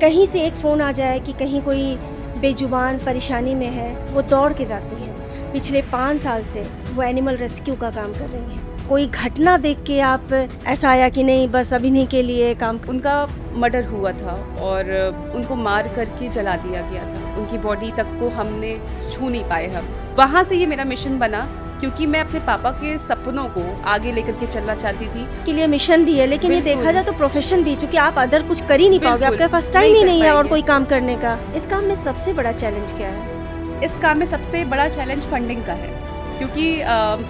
कहीं से एक फ़ोन आ जाए कि कहीं कोई बेजुबान परेशानी में है, वो दौड़ के जाती हैं। पिछले 5 साल से वो एनिमल रेस्क्यू का काम कर रही हैं। कोई घटना देख के आप ऐसा आया कि नहीं बस अभी के लिए काम। उनका मर्डर हुआ था और उनको मार करके जला दिया गया था। उनकी बॉडी तक को हमने छू नहीं पाए हम। वहाँ से ये मेरा मिशन बना क्योंकि मैं अपने पापा के सपनों को आगे लेकर के चलना चाहती थी। के लिए मिशन भी है, लेकिन ये बिल्कुल। देखा जाए तो प्रोफेशन भी, क्योंकि आप अदर कुछ कर ही नहीं पाओगे, बिल्कुल, आपके पास टाइम नहीं ही कर नहीं है और पाएंगे। कोई काम करने का। इस काम में सबसे बड़ा चैलेंज क्या है? इस काम में सबसे बड़ा चैलेंज फंडिंग का है क्योंकि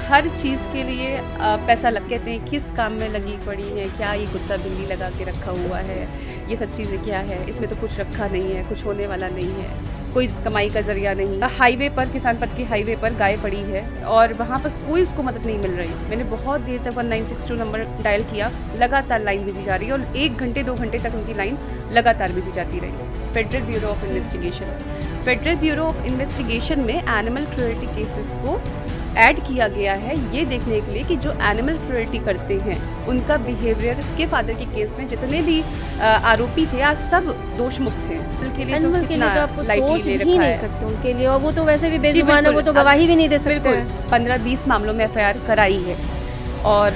हर चीज़ के लिए पैसा लग कहते हैं किस काम में लगी पड़ी है, क्या ये कुत्ता बिल्ली लगा के रखा हुआ है, ये सब चीज़ें क्या है, इसमें तो कुछ रखा नहीं है, कुछ होने वाला नहीं है, कोई कमाई का जरिया नहीं। हाईवे पर, किसान पथ के हाईवे पर गाय पड़ी है और वहाँ पर कोई उसको मदद नहीं मिल रही। मैंने बहुत देर तक 1962 नंबर डायल किया, लगातार लाइन बिजी जा रही है और 1 घंटे 2 घंटे तक उनकी लाइन लगातार बिजी जाती रही। फेडरल ब्यूरो ऑफ इन्वेस्टिगेशन में एनिमल क्रूरल्टी केसेस को ऐड किया गया है ये देखने के लिए कि जो एनिमल क्रूरल्टी करते हैं उनका बिहेवियर के फादर के केस में जितने भी आरोपी थे आज सब दोष मुक्त हैं। उनके लिए एनिमल के लिए तो आपको सोच ही नहीं सकते उनके लिए, और वो तो वैसे भी बेजुबान है, वो तो गवाही भी नहीं दे सकते हैं। 15-20 मामलों में एफआईआर कराई है और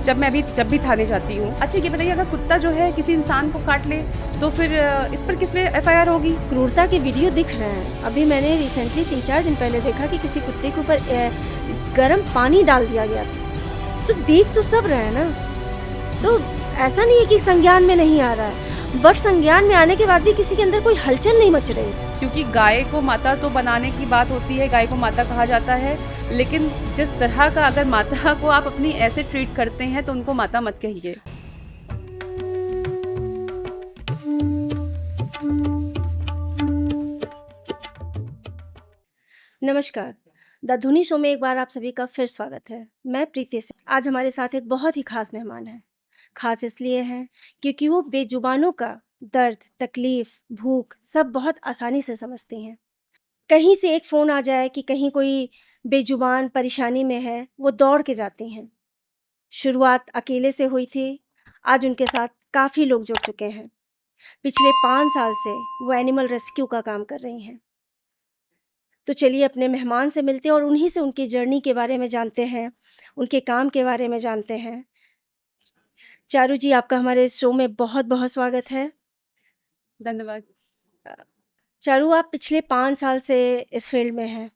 जब भी थाने जाती हूँ। अच्छा ये बताइए, अगर कुत्ता जो है किसी इंसान को काट ले तो फिर इस पर किस पे एफआईआर होगी? क्रूरता के वीडियो दिख रहे हैं। अभी मैंने रिसेंटली 3-4 दिन पहले देखा कि किसी कुत्ते के ऊपर गर्म पानी डाल दिया गया था। तो देख तो सब रहे हैं ना, तो ऐसा नहीं है कि संज्ञान में नहीं आ रहा है, बट संज्ञान में आने के बाद भी किसी के अंदर कोई हलचल नहीं मच रही। क्योंकि गाय को माता तो बनाने की बात होती है, गाय को माता कहा जाता है, लेकिन जिस तरह का अगर माता को आप अपनी ऐसे ट्रीट करते हैं तो उनको माता मत कहिए। नमस्कार, द धुनी शो में एक बार आप सभी का फिर स्वागत है। मैं प्रीति से। आज हमारे साथ एक बहुत ही खास मेहमान है। खास इसलिए हैं क्योंकि वो बेजुबानों का दर्द, तकलीफ, भूख सब बहुत आसानी से समझती हैं। कहीं से एक फ़ोन आ जाए कि कहीं कोई बेजुबान परेशानी में है, वो दौड़ के जाती हैं। शुरुआत अकेले से हुई थी, आज उनके साथ काफ़ी लोग जुड़ चुके हैं। पिछले 5 साल से वो एनिमल रेस्क्यू का काम कर रही हैं। तो चलिए अपने मेहमान से मिलते हैं और उन्हीं से उनकी जर्नी के बारे में जानते हैं, उनके काम के बारे में जानते हैं। चारू जी, आपका हमारे शो में बहुत बहुत स्वागत है। धन्यवाद। चारू, आप पिछले 5 साल से इस फील्ड में हैं।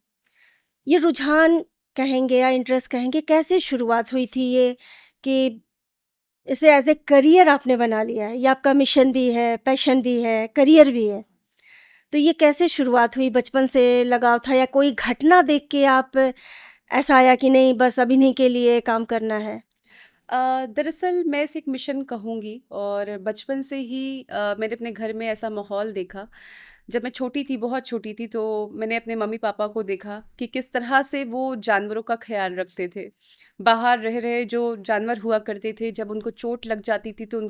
ये रुझान कहेंगे या इंटरेस्ट कहेंगे, कैसे शुरुआत हुई थी ये कि इसे एज ए करियर आपने बना लिया है? ये आपका मिशन भी है, पैशन भी है, करियर भी है। तो ये कैसे शुरुआत हुई? बचपन से लगाव था या कोई घटना देख के आप ऐसा आया कि नहीं बस अभी के लिए काम करना है? दरअसल मैं इसे एक मिशन कहूँगी और बचपन से ही मैंने अपने घर में ऐसा माहौल देखा। जब मैं छोटी थी, बहुत छोटी थी, तो मैंने अपने मम्मी पापा को देखा कि किस तरह से वो जानवरों का ख्याल रखते थे। बाहर रह रहे जो जानवर हुआ करते थे, जब उनको चोट लग जाती थी तो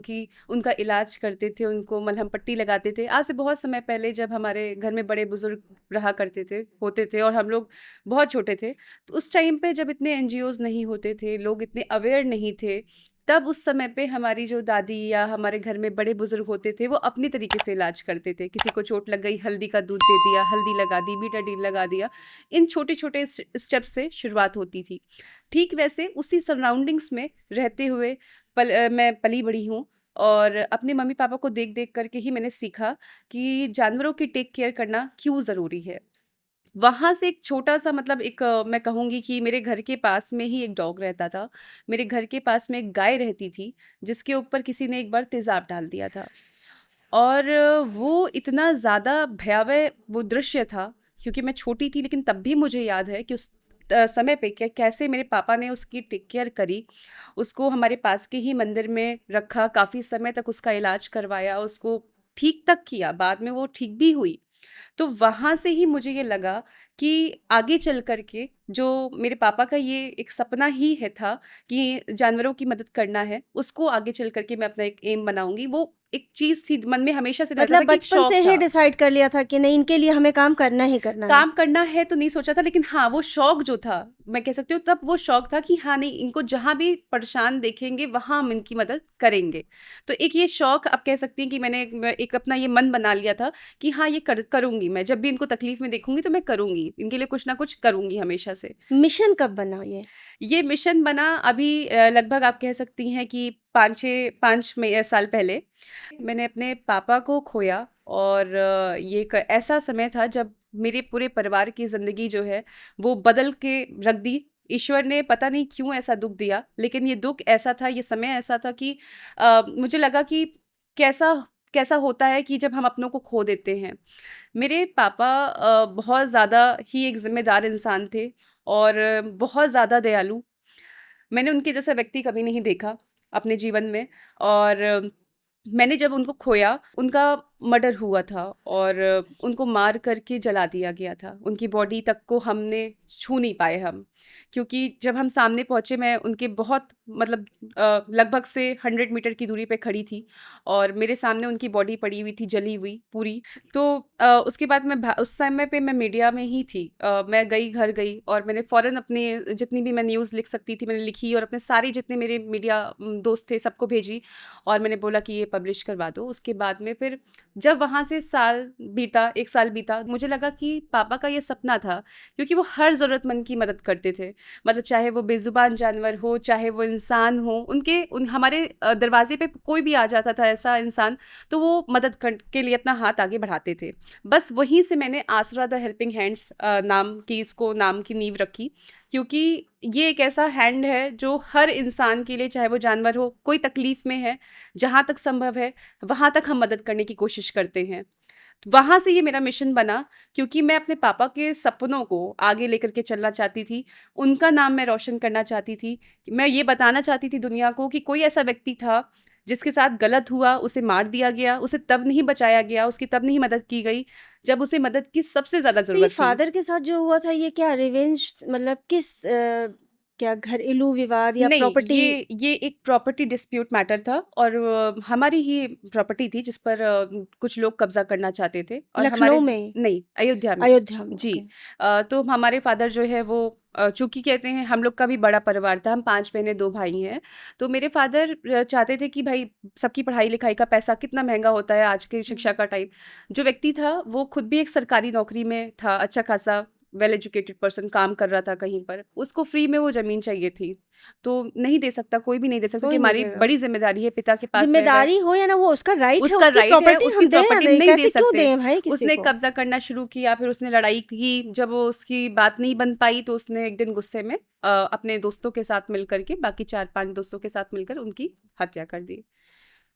उनका इलाज करते थे, उनको मलहम पट्टी लगाते थे। आज से बहुत समय पहले जब हमारे घर में बड़े बुजुर्ग रहा करते थे होते थे और हम लोग बहुत छोटे थे, तो उस टाइम पे जब इतने एनजीओज़ नहीं होते थे, लोग इतने अवेयर नहीं थे, तब उस समय पे हमारी जो दादी या हमारे घर में बड़े बुजुर्ग होते थे वो अपनी तरीके से इलाज करते थे। किसी को चोट लग गई, हल्दी का दूध दे दिया, हल्दी लगा दी, बीटाडीन लगा दिया। इन छोटे-छोटे स्टेप्स से शुरुआत होती थी। ठीक वैसे उसी सराउंडिंग्स में रहते हुए मैं पली बड़ी हूँ और अपने मम्मी-पापा को देख-देख कर के ही मैंने सीखा कि जानवरों की टेक केयर करना क्यों ज़रूरी है। वहाँ से एक छोटा-सा मतलब एक मैं कहूँगी कि मेरे घर के पास में ही एक डॉग रहता था। मेरे घर के पास में एक गाय रहती थी, जिसके ऊपर किसी ने एक बार तेज़ाब डाल दिया था और वो इतना ज़्यादा भयावह वो दृश्य था, क्योंकि मैं छोटी थी लेकिन तब भी मुझे याद है कि उस समय पे कैसे मेरे पापा ने उसकी टेक केयर करी। उसको हमारे पास के ही मंदिर में रखा, काफ़ी समय तक उसका इलाज करवाया, उसको ठीक तक किया, बाद में वो ठीक भी हुई। तो वहाँ से ही मुझे ये लगा कि आगे चल कर के जो मेरे पापा का ये एक सपना ही है था कि जानवरों की मदद करना है, उसको आगे चल कर के मैं अपना एक एम बनाऊँगी। वो एक चीज़ थी मन में हमेशा से रहता मतलब था कि एक बचपन शौक से ही था। डिसाइड कर लिया था कि नहीं, इनके लिए हमें काम करना ही करना है। काम करना है तो नहीं सोचा था, लेकिन हाँ, वो शौक जो था, मैं कह सकती हूँ तब वो शौक था कि हाँ, नहीं, इनको जहाँ भी परेशान देखेंगे वहाँ हम इनकी मदद करेंगे। तो एक ये शौक आप कह सकती हैं कि मैंने एक अपना ये मन बना लिया था कि हाँ, ये करूँगी मैं, जब भी इनको तकलीफ में देखूँगी तो मैं करूँगी, इनके लिए कुछ ना कुछ करूँगी हमेशा से। मिशन कब बना ये मिशन बना अभी लगभग आप कह सकती हैं कि 5 साल पहले। मैंने अपने पापा को खोया और ये एक ऐसा समय था जब मेरे पूरे परिवार की ज़िंदगी जो है वो बदल के रख दी। ईश्वर ने पता नहीं क्यों ऐसा दुख दिया, लेकिन ये दुख ऐसा था, ये समय ऐसा था कि मुझे लगा कि कैसा कैसा होता है कि जब हम अपनों को खो देते हैं। मेरे पापा बहुत ज़्यादा ही एक ज़िम्मेदार इंसान थे और बहुत ज़्यादा दयालु। मैंने उनके जैसा व्यक्ति कभी नहीं देखा अपने जीवन में। और मैंने जब उनको खोया, उनका मर्डर हुआ था और उनको मार करके जला दिया गया था। उनकी बॉडी तक को हमने छू नहीं पाए हम, क्योंकि जब हम सामने पहुँचे मैं उनके बहुत मतलब लगभग से 100 मीटर की दूरी पे खड़ी थी और मेरे सामने उनकी बॉडी पड़ी हुई थी, जली हुई पूरी। तो उसके बाद उस समय पे मैं मीडिया में ही थी। मैं घर गई और मैंने फ़ौरन अपने जितनी भी मैं न्यूज़ लिख सकती थी मैंने लिखी और अपने सारे जितने मेरे मीडिया दोस्त थे सबको भेजी और मैंने बोला कि ये पब्लिश करवा दो। उसके बाद में फिर जब वहाँ से 1 साल बीता, मुझे लगा कि पापा का ये सपना था, क्योंकि वो हर ज़रूरतमंद की मदद करते थे। मतलब चाहे वो बेज़ुबान जानवर हो, चाहे वो इंसान हो, हमारे दरवाजे पे कोई भी आ जाता था ऐसा इंसान, तो वो के लिए अपना हाथ आगे बढ़ाते थे। बस वहीं से मैंने आसरा द हेल्पिंग हैंड्स नाम की नींव रखी, क्योंकि ये एक ऐसा हैंड है जो हर इंसान के लिए, चाहे वो जानवर हो, कोई तकलीफ में है, जहाँ तक संभव है वहाँ तक हम मदद करने की कोशिश करते हैं। वहाँ से ये मेरा मिशन बना, क्योंकि मैं अपने पापा के सपनों को आगे लेकर के चलना चाहती थी। उनका नाम मैं रोशन करना चाहती थी। मैं ये बताना चाहती थी दुनिया को कि कोई ऐसा व्यक्ति था जिसके साथ गलत हुआ, उसे मार दिया गया, उसे तब नहीं बचाया गया, उसकी तब नहीं मदद की गई जब उसे मदद की सबसे ज़्यादा तो ये ज़रूरत थी। फादर के साथ जो हुआ था, ये क्या रिवेंज, मतलब किस क्या घरेलू विवाद या नहीं, प्रॉपर्टी? ये एक प्रॉपर्टी डिस्प्यूट मैटर था और हमारी ही प्रॉपर्टी थी जिस पर कुछ लोग कब्जा करना चाहते थे और लखनऊ हमारे में? नहीं, अयोध्या में। अयोध्या में, जी। ओके। तो हमारे फादर जो है वो चूंकि कहते हैं हम लोग का भी बड़ा परिवार था, हम 5 बहनें 2 भाई हैं। तो मेरे फादर चाहते थे कि भाई सबकी पढ़ाई लिखाई का पैसा कितना महंगा होता है आज के शिक्षा का टाइम। जो व्यक्ति था वो खुद भी एक सरकारी नौकरी में था, अच्छा खासा वेल एजुकेटेड पर्सन, काम कर रहा था कहीं पर, उसको फ्री में वो ज़मीन चाहिए थी। तो नहीं दे सकता, कोई भी नहीं दे सकता, कि कोई नहीं हमारी देगा। बड़ी ज़िम्मेदारी है पिता के पास है अगर जिम्मेदारी हो या ना, वो उसका राइट है, उसका उसकी राइट है, प्रॉपर्टी उसकी हम दें या प्रॉपर्टी नहीं, नहीं दे कैसे क्यों सकते। दें भाई किसी उसने को? कब्ज़ा करना शुरू किया, फिर उसने लड़ाई की, जब वो उसकी बात नहीं बन पाई तो उसने एक दिन गुस्से में अपने दोस्तों के साथ मिलकर के, बाकी 4-5 दोस्तों के साथ मिलकर उनकी हत्या कर दी।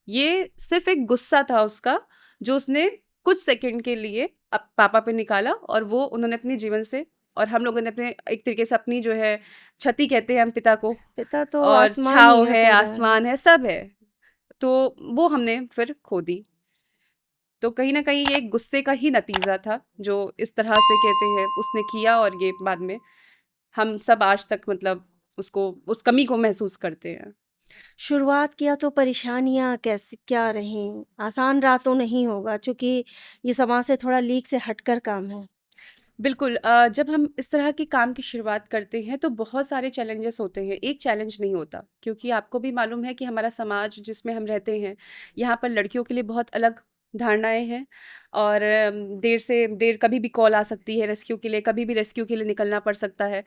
ये सिर्फ़ एक गुस्सा था उसका, जो उसने कुछ सेकंड के लिए पापा पे निकाला और वो उन्होंने अपने जीवन से, और हम लोगों ने अपने एक तरीके से अपनी जो है छति कहते हैं हम पिता को, पिता तो और आसमान ही छाँव है है, पूरा। आसमान है, सब है। तो वो हमने फिर खो दी। तो कहीं न कहीं ये एक गुस्से का ही नतीजा था, जो इस तरह से कहते हैं उसने किया, और ये बाद में हम सब आज तक मतलब उस कमी को महसूस करते हैं। शुरुआत किया तो परेशानियाँ कैसे क्या रहीं? आसान रहा तो नहीं होगा, चूँकि ये समाज से थोड़ा लीक से हटकर काम है। बिल्कुल, जब हम इस तरह के काम की शुरुआत करते हैं तो बहुत सारे चैलेंजेस होते हैं, एक चैलेंज नहीं होता, क्योंकि आपको भी मालूम है कि हमारा समाज जिसमें हम रहते हैं, यहाँ पर लड़कियों के लिए बहुत अलग धारणाएं हैं। और देर से देर कभी भी कॉल आ सकती है रेस्क्यू के लिए, कभी भी रेस्क्यू के लिए निकलना पड़ सकता है।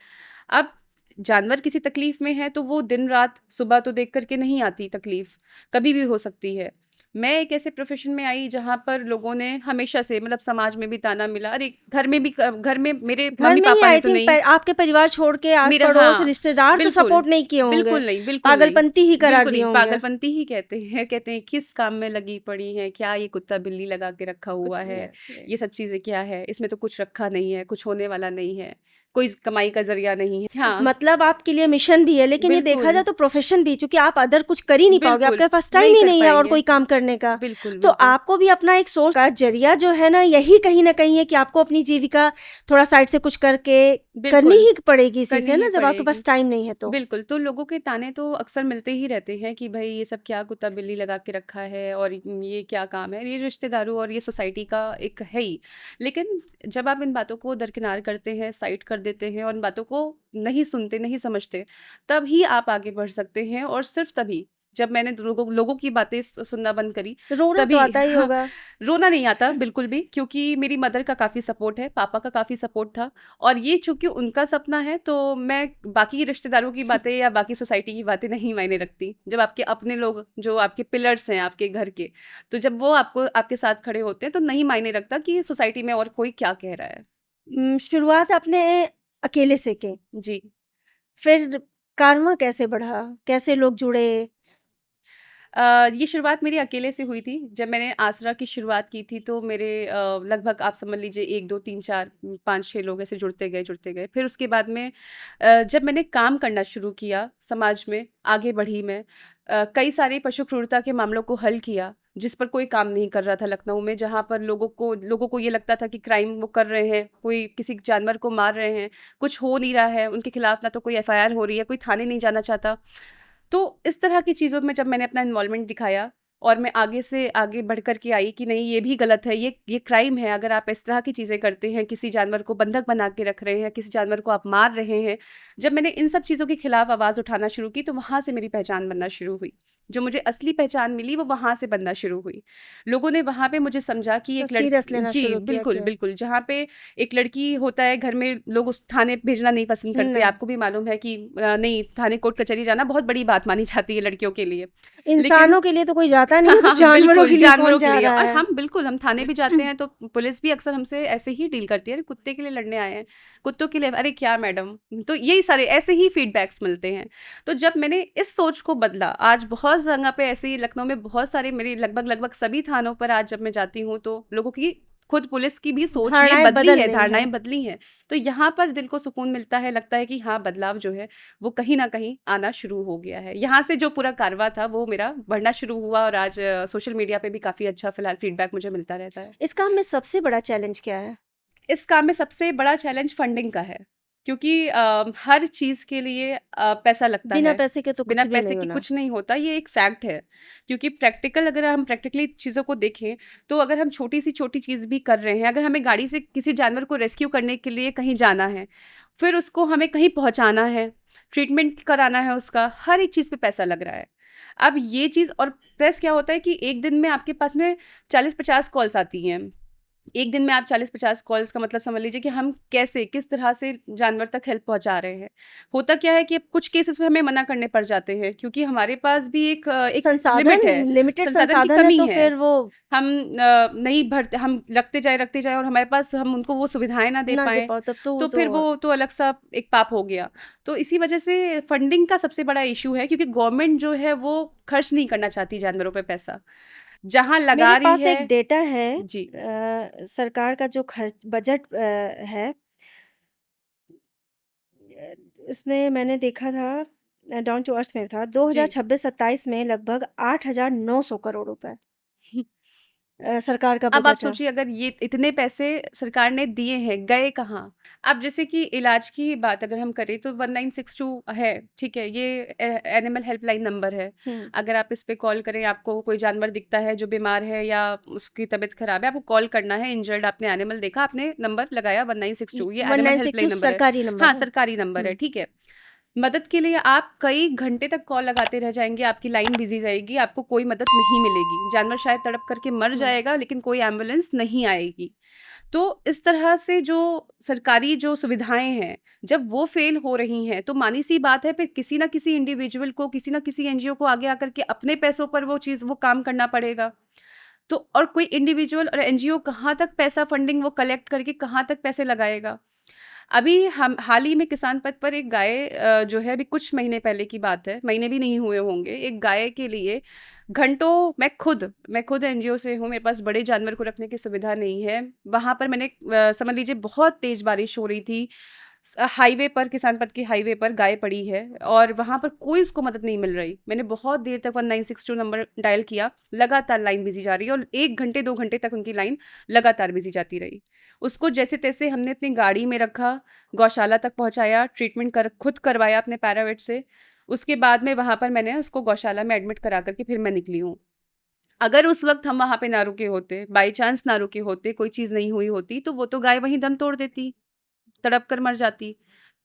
अब जानवर किसी तकलीफ में है तो वो दिन रात सुबह तो देख करके नहीं आती तकलीफ, कभी भी हो सकती है। मैं एक ऐसे प्रोफ़ेशन में आई जहाँ पर लोगों ने हमेशा से, मतलब समाज में भी ताना मिला, अरे घर में मेरे घर में ही मम्मी-पापा ने आई तो थिंक नहीं, आपके परिवार छोड़ के मेरा आस-पड़ोस, हाँ, रिश्तेदार तो बिल्कुल, सपोर्ट नहीं किए होंगे, बिल्कुल नहीं, बिल्कुल नहीं, पागलपंती ही करार बिल्कुल दिए नहीं, होंगे। पागलपंती ही कहते हैं, किस काम में लगी पड़ी हैं, क्या ये कुत्ता-बिल्ली लगा के रखा हुआ है, यस, ये सब चीज़ें क्या है, इसमें तो कुछ रखा नहीं है, कुछ होने वाला नहीं है। कोई कमाई का जरिया नहीं है। हाँ, मतलब आपके लिए मिशन भी है, लेकिन ये देखा बिल्कुल, जाए तो प्रोफेशन भी, क्योंकि आप अदर कुछ कर ही नहीं पाओगे, बिल्कुल, आपके पास टाइम नहीं ही कर नहीं है और पाएँगे। कोई काम करने का। बिल्कुल, तो बिल्कुल। आपको भी अपना एक सोर्स का जरिया जो है ना, यही कहीं ना कहीं है कि आपको अपनी जीविका थोड़ा साइड से कुछ करके करनी बिल्कुल, ही पड़ेगी इसी करनी से ना, ही जब आपके पड़ेगी। पास टाइम नहीं है तो। बिल्कुल, तो लोगों के ताने तो अक्सर मिलते ही रहते हैं कि भई ये सब क्या कुत्ता-बिल्ली लगा के रखा है और ये क्या काम है? ये रिश्तेदारों और ये सोसाइटी का एक है ही। लेकिन जब आप इन बातों को दरकिनार करते हैं, साइड कर देते हैं और इन बातों को नहीं सुनते, नहीं समझते, तब ही आप आगे बढ़ सकते हैं और सिर्फ़ तभी, जब मैंने लोगों लोगों की बातें सुनना बंद करी, रोना तो तभी आता ही हाँ, होगा। रोना नहीं आता बिल्कुल भी, क्योंकि मेरी मदर का काफ़ी सपोर्ट है, पापा का काफ़ी सपोर्ट था और ये चूँकि उनका सपना है, तो मैं बाकी रिश्तेदारों की बातें या बाकी सोसाइटी की बातें नहीं मायने रखती। जब आपके अपने लोग, जो आपके पिलर्स हैं आपके घर के, तो जब वो आपको आपके साथ खड़े होते हैं, तो नहीं मायने रखता कि सोसाइटी में और कोई क्या कह रहा है। शुरुआत आपने अकेले से की, जी। फिर कारवां कैसे बढ़ा, कैसे लोग जुड़े? ये शुरुआत मेरी अकेले से हुई थी। जब मैंने आसरा की शुरुआत की थी, तो मेरे लगभग आप समझ लीजिए 1, 2, 3, 4, 5, 6 लोग ऐसे जुड़ते गए, जुड़ते गए। फिर उसके बाद में जब मैंने काम करना शुरू किया समाज में, आगे बढ़ी मैं। कई सारे पशु क्रूरता के मामलों को हल किया, जिस पर कोई काम नहीं कर रहा था लखनऊ में, जहाँ पर लोगों को ये लगता था कि क्राइम वो कर रहे हैं, कोई किसी जानवर को मार रहे हैं, कुछ हो नहीं रहा है, उनके खिलाफ ना तो कोई एफआईआर हो रही है, कोई थाने नहीं जाना चाहता। तो इस तरह की चीज़ों में जब मैंने अपना इन्वॉल्वमेंट दिखाया और मैं आगे से आगे बढ़ कर के आई कि नहीं, ये भी गलत है, ये क्राइम है अगर आप इस तरह की चीज़ें करते हैं, किसी जानवर को बंधक बना के रख रहे हैं, किसी जानवर को आप मार रहे हैं। जब मैंने इन सब चीज़ों के खिलाफ आवाज़ उठाना शुरू की, तो वहाँ से मेरी पहचान बनना शुरू हुई। जो मुझे असली पहचान मिली वो वहाँ से बनना शुरू हुई। लोगों ने वहाँ पे मुझे समझा कि तो एक सीरियस लड़की, लेना जी शुरू किया बिल्कुल, क्या? बिल्कुल, जहाँ पे एक लड़की होता है घर में, लोग उस थाने भेजना नहीं पसंद करते। नहीं, आपको भी मालूम है कि नहीं, थाने कोर्ट कचहरी जाना बहुत बड़ी बात मानी जाती है लड़कियों के लिए। लेकिन इंसानों के लिए तो कोई जाता नहीं है, तो हाँ, जानवरों बिल्कुल, के लिए कौन जानवरों के जा लिए। रहा और है? हम बिल्कुल, हम थाने भी जाते हैं तो पुलिस भी अक्सर हमसे ऐसे ही डील करती है, अरे कुत्ते के लिए लड़ने आए हैं, कुत्तों के लिए, अरे क्या मैडम। तो यही सारे ऐसे ही फीडबैक्स मिलते हैं। तो जब मैंने इस सोच को बदला, आज बहुत जगह पे ऐसे ही लखनऊ में बहुत सारे, मेरे लगभग लगभग सभी थानों पर आज जब मैं जाती हूँ, तो लोगों की, खुद पुलिस की भी सोच ये धारणाएं बदली बदल है, रही धारणाएं हैं। बदली हैं। तो यहाँ पर दिल को सुकून मिलता है, लगता है कि हाँ, बदलाव जो है वो कहीं न कहीं आना शुरू हो गया है। यहाँ से जो पूरा कारवां था वो मेरा बढ़ना शुरू हुआ और आज सोशल मीडिया पे भी काफ़ी अच्छा फिलहाल फीडबैक मुझे मिलता रहता है। इस काम में सबसे बड़ा चैलेंज क्या है? इस काम में सबसे बड़ा चैलेंज फंडिंग का है, क्योंकि हर चीज़ के लिए पैसा लगता बिना है। पैसे के तो बिना कुछ भी पैसे नहीं के होना। कुछ नहीं होता, ये एक फैक्ट है। क्योंकि अगर हम प्रैक्टिकली चीज़ों को देखें, तो अगर हम छोटी सी छोटी चीज़ भी कर रहे हैं, अगर हमें गाड़ी से किसी जानवर को रेस्क्यू करने के लिए कहीं जाना है, फिर उसको हमें कहीं पहुंचाना है, ट्रीटमेंट कराना है उसका, हर एक चीज़ पे पैसा लग रहा है। अब ये चीज़, और प्लस क्या होता है कि एक दिन में आपके पास में 40-50 कॉल्स आती हैं। एक दिन में आप 40-50 कॉल्स का मतलब समझ लीजिए कि हम कैसे, किस तरह से जानवर तक हेल्प पहुँचा रहे हैं। होता क्या है कि अब कुछ केसेस में हमें मना करने पड़ जाते हैं, क्योंकि हमारे पास भी एक लिमिट संसाधन, है, लिमिटेड संसाधन की संसाधन है, कमी तो है। फिर वो हम नहीं भरते, हम रखते जाएँ और हमारे पास, हम उनको वो सुविधाएँ ना दे ना दे पाएँ, पाओ, तब तो वो तो तो फिर और। वो तो अलग-सा एक पाप हो गया। तो इसी वजह से फंडिंग का सबसे बड़ा इश्यू है, क्योंकि गवर्नमेंट जो है वो खर्च नहीं करना चाहती जानवरों पे पैसा। जहाँ मेरे लगा रही पास है। एक डेटा है, जी, सरकार का जो खर्च बजट है, इसमें मैंने देखा था, डाउन टू अर्थ में था, जी। 2026-27 में लगभग 8,900 करोड़ रुपए सरकार का अब आप बजट है। सोचिए, अगर ये इतने पैसे सरकार ने दिए हैं, गए कहाँ? अब जैसे कि इलाज की बात अगर हम करें, तो 1962 है, ठीक है? ये एनिमल हेल्पलाइन नंबर है। हम्म। अगर आप इस पे कॉल करें, आपको कोई जानवर दिखता है जो बीमार है या उसकी तबीयत खराब है, आपको कॉल करना है, इंजर्ड आपने एनिमल देखा, आपने नंबर लगाया 1962, ये one animal nine six helpline two number है। सरकारी नंबर हाँ, है। सरकारी नंबर है, हम्म। ठीक है? मदद के लिए आप कई घंटे तक कॉल लगाते रह जाएँगे, आपकी लाइन बिज़ी जाएगी, आपको कोई मदद नहीं मिलेगी। जानवर शायद तड़प करके मर हम्म। जाएगा, लेकिन कोई एम्बुलेंस नहीं आएगी। तो इस तरह से जो सरकारी जो सुविधाएँ हैं, जब वो फ़ेल हो रही हैं, तो मानी-सी बात है, फिर किसी न किसी इंडिविजुअल को, किसी न किसी एनजीओ को आगे आकर के अपने पैसों पर वो काम करना पड़ेगा। तो और कोई इंडिविजुअल और एनजीओ कहाँ तक पैसा, फंडिंग वो कलेक्ट करके कहाँ तक पैसे लगाएगा? अभी हम हाल ही में किसान पथ पर एक गाय, जो है, अभी कुछ महीने पहले की बात है, महीने भी नहीं हुए होंगे, एक गाय के लिए घंटों, मैं खुद एनजीओ से हूँ, मेरे पास बड़े जानवर को रखने की सुविधा नहीं है। वहाँ पर मैंने समझ लीजिए बहुत तेज़ बारिश हो रही थी, हाईवे पर, किसान पथ के हाईवे पर गाय पड़ी है और वहाँ पर कोई उसको मदद नहीं मिल रही। मैंने बहुत देर तक 1962 नंबर डायल किया, लगातार लाइन बिजी जा रही है और 1 घंटे 2 घंटे तक उनकी लाइन लगातार बिजी जाती रही। उसको जैसे तैसे हमने अपनी गाड़ी में रखा, गौशाला तक पहुँचाया, ट्रीटमेंट खुद करवाया अपने पैरावेट से। उसके बाद में वहाँ पर मैंने उसको गौशाला में एडमिट करा करके फिर मैं निकली हूँ। अगर उस वक्त हम वहाँ पे ना रुके होते, बाई चांस ना रुके होते, कोई चीज़ नहीं हुई होती, तो वो तो गाय वहीं दम तोड़ देती, तड़प कर मर जाती।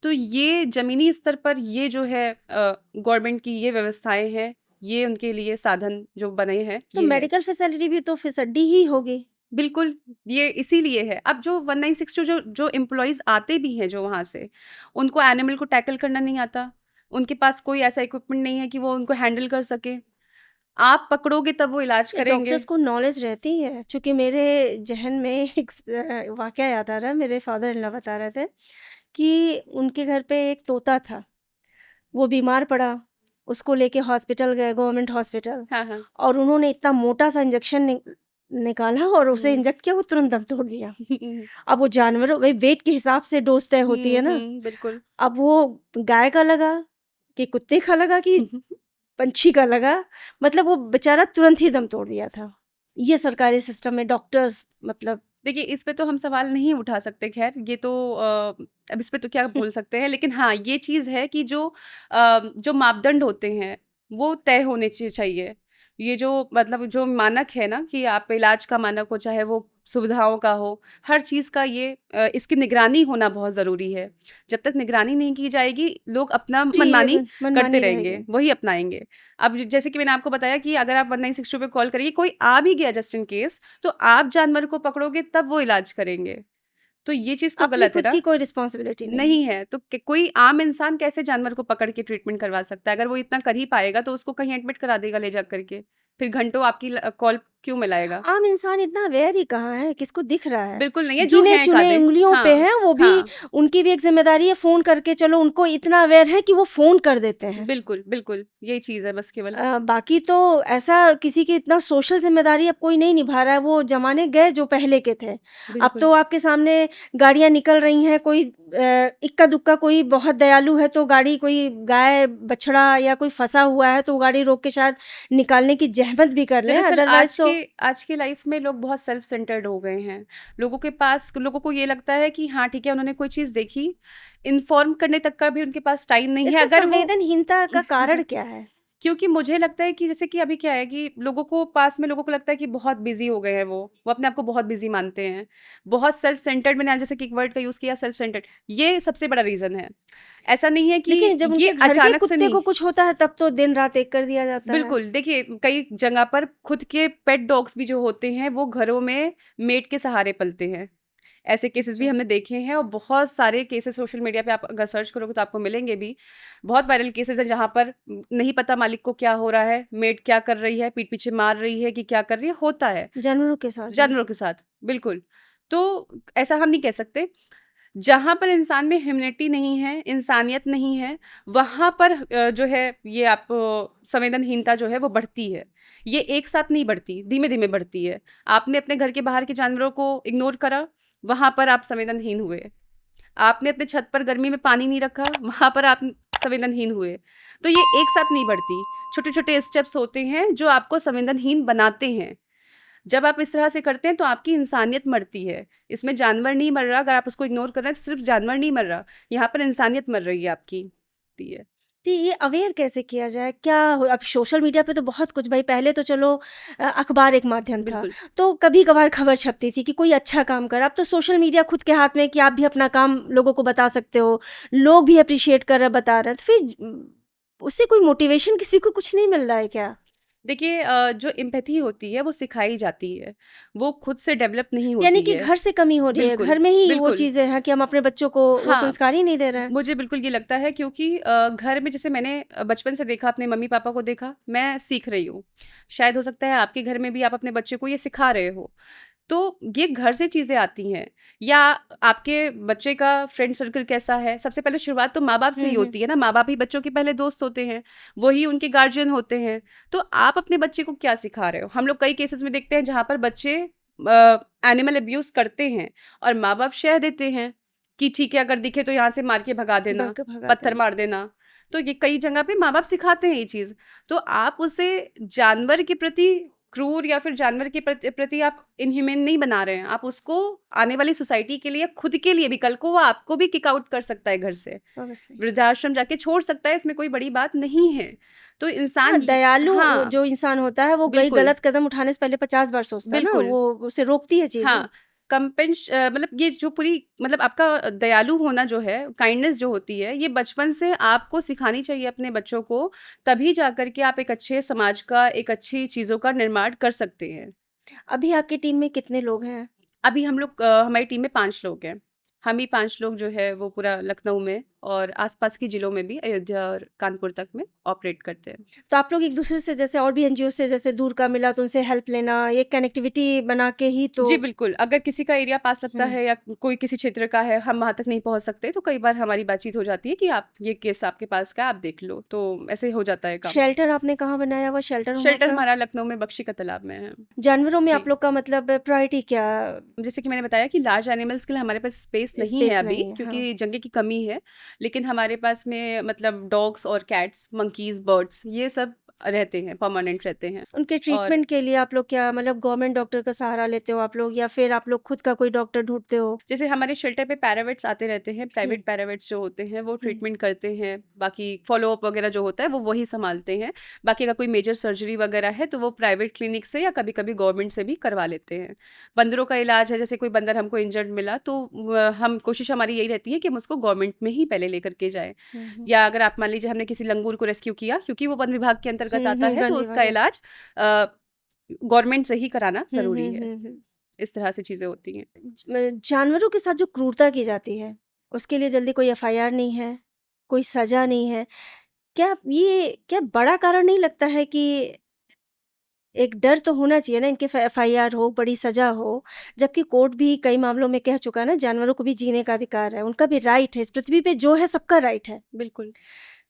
तो ये ज़मीनी स्तर पर ये जो है गवर्नमेंट की ये व्यवस्थाएँ हैं, ये उनके लिए साधन जो बने हैं, तो ये है। मेडिकल फैसिलिटी भी तो फिसड्डी ही होगी। बिल्कुल, ये इसीलिए है। अब जो 1962 जो जो एम्प्लॉइज़ आते भी हैं जो वहाँ से, उनको एनिमल को टैकल करना नहीं आता। उनके पास कोई ऐसा इक्विपमेंट नहीं है कि वो उनको हैंडल कर सके। आप पकड़ोगे तब वो इलाज करेंगे। डॉक्टर्स को नॉलेज रहती है, क्योंकि मेरे जहन में एक वाकया याद आ रहा है। मेरे फादर इन लॉ बता रहे थे कि उनके घर पे एक तोता था, वो बीमार पड़ा, उसको लेके हॉस्पिटल गए, गवर्नमेंट हॉस्पिटल, हाँ, हाँ। और उन्होंने इतना मोटा सा इंजेक्शन निकाला और उसे हुँ। इंजेक्ट किया, वो तुरंत दम तोड़ दिया। अब वो जानवर वही वेट के हिसाब से डोज तय होती है ना। बिल्कुल। अब वो गाय का लगा कि कुत्ते का लगा कि पंछी का लगा, मतलब वो बेचारा तुरंत ही दम तोड़ दिया था। ये सरकारी सिस्टम में डॉक्टर्स मतलब देखिए, इस पे तो हम सवाल नहीं उठा सकते, ख़ैर ये तो अब इस पे तो क्या बोल सकते हैं, लेकिन हाँ, ये चीज़ है कि जो मापदंड होते हैं, वो तय होने चाहिए। ये जो मतलब जो मानक है ना कि आप इलाज का मानक हो, चाहे वो सुविधाओं का हो, हर चीज़ का इसकी निगरानी होना बहुत ज़रूरी है। जब तक निगरानी नहीं की जाएगी, लोग अपना जी, मनमानी करते मनमानी रहेंगे, रहेगी। वही अपनाएँगे। अब जैसे कि मैंने आपको बताया कि अगर आप 1962 पे कॉल करिए, कोई आ भी गया जस्ट इन केस, तो आप जानवर को पकड़ोगे तब वो इलाज करेंगे। तो ये चीज़ तो अपनी गलत है खुद ना? की कोई रिस्पॉन्सिबिलिटी नहीं है। नहीं है, तो कोई आम इंसान कैसे जानवर को पकड़ के ट्रीटमेंट करवा सकता है? अगर वो इतना कर ही पाएगा तो उसको कहीं एडमिट करा देगा ले जा करके। फिर घंटों आपकी कॉल क्यों मिलाएगा? आम इंसान इतना अवेयर ही कहाँ है, किसको दिख रहा है? बिल्कुल नहीं है, जो गिने हैं चुने कादे। उंगलियों पे हाँ, हैं, वो भी हाँ। उनकी भी एक जिम्मेदारी है फ़ोन करके, चलो उनको इतना अवेयर है कि वो फ़ोन कर देते हैं। बिल्कुल, बिल्कुल, यही चीज़ है बस केवल। बाकी तो ऐसा किसी की इतना सोशल ज़िम्मेदारी अब कोई नहीं निभा रहा है, वो ज़माने गए जो पहले के थे। अब बिल्कुल। तो आपके सामने गाड़ियाँ निकल रही हैं, कोई इक्का-दुक्का कोई बहुत दयालु है तो गाड़ी, कोई गाय, बछड़ा या कोई फँसा हुआ है तो वो गाड़ी रोक के शायद निकालने की ज़हमत भी कर लें, दरअसल अदरवाइज़ तो आज के लाइफ में लोग बहुत सेल्फ सेंटर्ड हो गए हैं। लोगों को ये लगता है कि हाँ, ठीक है, उन्होंने कोई चीज़ देखी, इन्फॉर्म करने तक का भी उनके पास टाइम नहीं है। इसमें अगर वो संवेदनहीनता का कारण क्या है? क्योंकि मुझे लगता है कि जैसे कि अभी क्या है कि लोगों को लगता है कि बहुत बिजी हो गए हैं, वो अपने आप को बहुत बिजी मानते हैं, बहुत सेल्फ सेंटर्ड। मैंने आज जैसे कि एक वर्ड का यूज़ किया, सेल्फ सेंटर्ड, ये सबसे बड़ा रीज़न है। ऐसा नहीं है कि लेकिन जब ये उनके घर के अचानक से कुत्ते नहीं। को कुछ होता है तब तो दिन-रात एक कर दिया जाता है। बिल्कुल, देखिए कई जगह पर खुद के पेट डॉग्स भी जो होते हैं, वो घरों में मेड के सहारे पलते हैं। ऐसे केसेस भी अच्छा। हमने देखे हैं और बहुत सारे केसेस सोशल मीडिया पे आप अगर सर्च करोगे तो आपको मिलेंगे भी। बहुत वायरल केसेस हैं जहाँ पर नहीं पता मालिक को क्या हो रहा है, मेड क्या कर रही है, पीठ पीछे मार रही है कि क्या कर रही है, होता है जानवरों के साथ भी। जानवरों के साथ, बिल्कुल। तो ऐसा हम नहीं कह सकते। जहाँ पर इंसान में ह्यूमैनिटी नहीं है, इंसानियत नहीं है, वहाँ पर जो है ये आप संवेदनहीनता जो है वो बढ़ती है। ये एक साथ नहीं बढ़ती, धीमे-धीमे बढ़ती है। आपने अपने घर के बाहर के जानवरों को इग्नोर करा, वहाँ पर आप संवेदनहीन हुए। आपने अपने छत पर गर्मी में पानी नहीं रखा, वहाँ पर आप संवेदनहीन हुए। तो ये एक साथ नहीं बढ़ती, छोटे-छोटे स्टेप्स होते हैं जो आपको संवेदनहीन बनाते हैं। जब आप इस तरह से करते हैं तो आपकी इंसानियत मरती है। इसमें जानवर नहीं मर रहा, अगर आप उसको इग्नोर कर रहे हैं तो सिर्फ जानवर नहीं मर रहा, यहाँ पर इंसानियत मर रही है आपकी। ती है। तो ये अवेयर कैसे किया जाए? क्या हो अब सोशल मीडिया पे तो बहुत कुछ, भई पहले तो चलो अखबार एक माध्यम था, बिल्कुल। तो कभी-कभार खबर छपती थी कि कोई अच्छा काम कर रहा है। अब तो सोशल मीडिया खुद के हाथ में है कि आप भी अपना काम लोगों को बता सकते हो, लोग भी एप्रिशिएट कर रहे हैं, बता रहे हैं, तो फिर उससे कोई मोटिवेशन किसी को कुछ नहीं मिल रहा है क्या? देखिए जो एम्पैथी होती है वो सिखाई जाती है, वो खुद से डेवलप नहीं यानी होती कि है। घर से कमी हो रही है, बिल्कुल, घर में ही वो बिल्कुल। चीज़ें हैं कि हम अपने बच्चों को वो हाँ, संस्कार ही नहीं दे रहे हैं। मुझे बिल्कुल ये लगता है क्योंकि घर में जैसे मैंने बचपन से देखा, अपने मम्मी-पापा को देखा, मैं सीख रही हूँ। शायद हो सकता है आपके घर में भी आप अपने बच्चे को ये सिखा रहे हो। तो ये घर से चीज़ें आती हैं या आपके बच्चे का फ्रेंड सर्कल कैसा है, सबसे पहले शुरुआत तो माँ-बाप से हुँ, ही हुँ। होती है ना, माँ-बाप ही बच्चों के पहले दोस्त होते हैं, वही उनके गार्जियन होते हैं। तो आप अपने बच्चे को क्या सिखा रहे हो? हम लोग कई केसेज़ में देखते हैं जहाँ पर बच्चे एनिमल अब्यूज़ करते हैं और माँ-बाप शह देते हैं। कि ठीक है अगर दिखे तो यहाँ से मार के भगा देना, भाग के भगा पत्थर देना। मार देना। तो ये कई जगह पे माँ बाप सिखाते हैं ये चीज़। तो आप उसे जानवर के प्रति क्रूर या फिर जानवर के प्रति आप इनह्यूमन नहीं बना रहे हैं, आप उसको आने वाली सोसाइटी के लिए, खुद के लिए भी, कल को वो आपको भी किक आउट कर सकता है घर से, Obviously। वृद्धाश्रम जाके छोड़ सकता है, इसमें कोई बड़ी बात नहीं है। तो हाँ, इंसान दयालु हाँ जो इंसान होता है वो कई बिल्कुल गलत कदम उठाने से पहले 50 बार सोचता है ना, बिल्कुल वो उसे रोकती है चीजें। हाँ मतलब ये जो पूरी मतलब आपका दयालु होना जो है, काइंडनेस जो होती है, ये बचपन से आपको सिखानी चाहिए अपने बच्चों को, तभी जाकर के आप एक अच्छे समाज का, एक अच्छी चीज़ों का निर्माण कर सकते हैं। अभी आपकी टीम में कितने लोग हैं? अभी हम लोग हमारी टीम में 5 लोग हैं। हम ही 5 लोग जो है वो पूरा लखनऊ में और आसपास के ज़िलों में भी, अयोध्या और कानपुर तक में ऑपरेट करते हैं। तो आप लोग एक दूसरे से, जैसे और भी एनजीओ से जैसे दूर का मिला तो उनसे हेल्प लेना, ये कनेक्टिविटी बना के ही तो। जी, बिल्कुल। अगर किसी का एरिया पास लगता हम्म। है या कोई किसी क्षेत्र का है, हम वहाँ तक नहीं पहुँच सकते, तो कई बार हमारी बातचीत हो जाती है कि आप ये केस आपके पास का है, आप देख लो। तो ऐसे हो जाता है काम। शेल्टर आपने कहाँ बनाया हुआ शेल्टर होम शेल्टर आपका? हमारा लखनऊ में बख्शी का तालाब में है। जानवरों में जी। आप लोग का मतलब प्रायोरिटी क्या? जैसे कि मैंने बताया कि लार्ज एनिमल्स के लिए हमारे पास स्पेस नहीं है स्पेस अभी, नहीं है, हाँ। क्योंकि जगह की कमी है। लेकिन हमारे पास में मतलब डॉग्स और कैट्स, मंकीज़, बर्ड्स ये सब रहते हैं, परमानेंट रहते हैं। उनके और ट्रीटमेंट के लिए आप लोग क्या मतलब गवर्नमेंट डॉक्टर का सहारा लेते हो आप लोग, या फिर आप लोग खुद का कोई डॉक्टर ढूंढते हो? जैसे हमारे शेल्टर पे पैरावेट्स आते रहते हैं, हम्म। प्राइवेट पैरावेट्स जो होते हैं वो हम्म। ट्रीटमेंट करते हैं, बाकी फॉलोअप वगैरह जो होता है वो वही संभालते हैं। बाकी अगर कोई मेजर सर्जरी वगैरह है तो वो प्राइवेट क्लिनिक से या कभी कभी गवर्नमेंट से भी करवा लेते हैं। बंदरों का इलाज है, जैसे कोई बंदर हमको इंजर्ड मिला तो हम कोशिश हमारी यही रहती है कि हम उसको गवर्नमेंट में ही पहले लेकर के जाएं। या अगर आप मान लीजिए हमने किसी लंगूर को रेस्क्यू किया, क्योंकि वो वन विभाग के अंतर्गत आता है, तो वन उसका विभाग, इलाज गवर्नमेंट से ही कराना ज़रूरी है। यस। इस तरह से चीज़ें होती हैं। जानवरों के साथ जो क्रूरता की जाती है उसके लिए जल्दी कोई एफआईआर नहीं है, कोई सजा नहीं है। क्या बड़ा कारण नहीं लगता है कि एक डर तो होना चाहिए ना, इनके एफआईआर हो, बड़ी सजा हो, जबकि कोर्ट भी कई मामलों में कह चुका है ना, जानवरों को भी जीने का अधिकार है, उनका भी राइट है, इस पृथ्वी पे जो है सबका राइट है। बिल्कुल।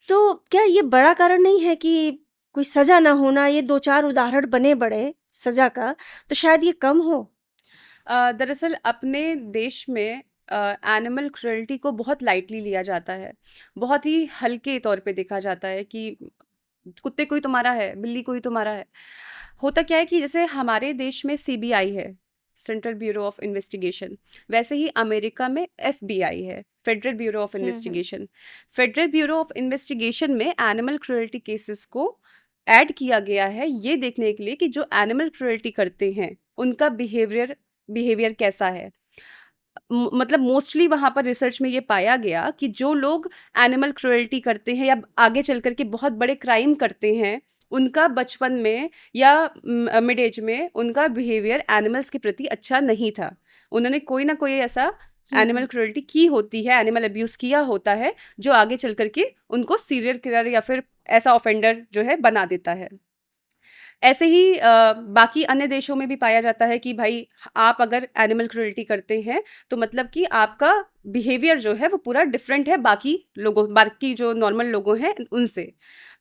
तो क्या ये बड़ा कारण नहीं है कि कोई सजा ना होना, ये 2-4 उदाहरण बने बड़े सजा का तो शायद ये कम हो? दरअसल अपने देश में एनिमल क्रुएल्टी को बहुत लाइटली लिया जाता है, बहुत ही हल्के तौर पे देखा जाता है कि कुत्ते को ही तो मारा है, बिल्ली को ही तो मारा है। होता क्या है कि जैसे हमारे देश में सीबीआई है, सेंट्रल ब्यूरो ऑफ इन्वेस्टिगेशन, वैसे ही अमेरिका में एफबीआई है, federal bureau of investigation. Federal bureau of investigation में एनिमल क्रुएल्टी केसेस को ऐड किया गया है ये देखने के लिए कि जो एनिमल क्रुएल्टी करते हैं उनका बिहेवियर कैसा है। मतलब मोस्टली वहाँ पर रिसर्च में ये पाया गया कि जो लोग एनिमल क्रुएल्टी करते हैं या आगे चल कर के बहुत बड़े क्राइम करते हैं, उनका बचपन में या मिड एज में उनका बिहेवियर एनिमल्स के प्रति अच्छा नहीं था। उन्होंने कोई ना कोई ऐसा एनिमल क्रुएल्टी की होती है, एनिमल अब्यूज़ किया होता है, जो आगे चल कर के उनको सीरियल किलर या फिर ऐसा ऑफेंडर जो है बना देता है। ऐसे ही बाकी अन्य देशों में भी पाया जाता है कि भाई आप अगर एनिमल क्रुएल्टी करते हैं तो मतलब कि आपका बिहेवियर जो है वो पूरा डिफरेंट है बाकी जो नॉर्मल लोगों हैं उनसे।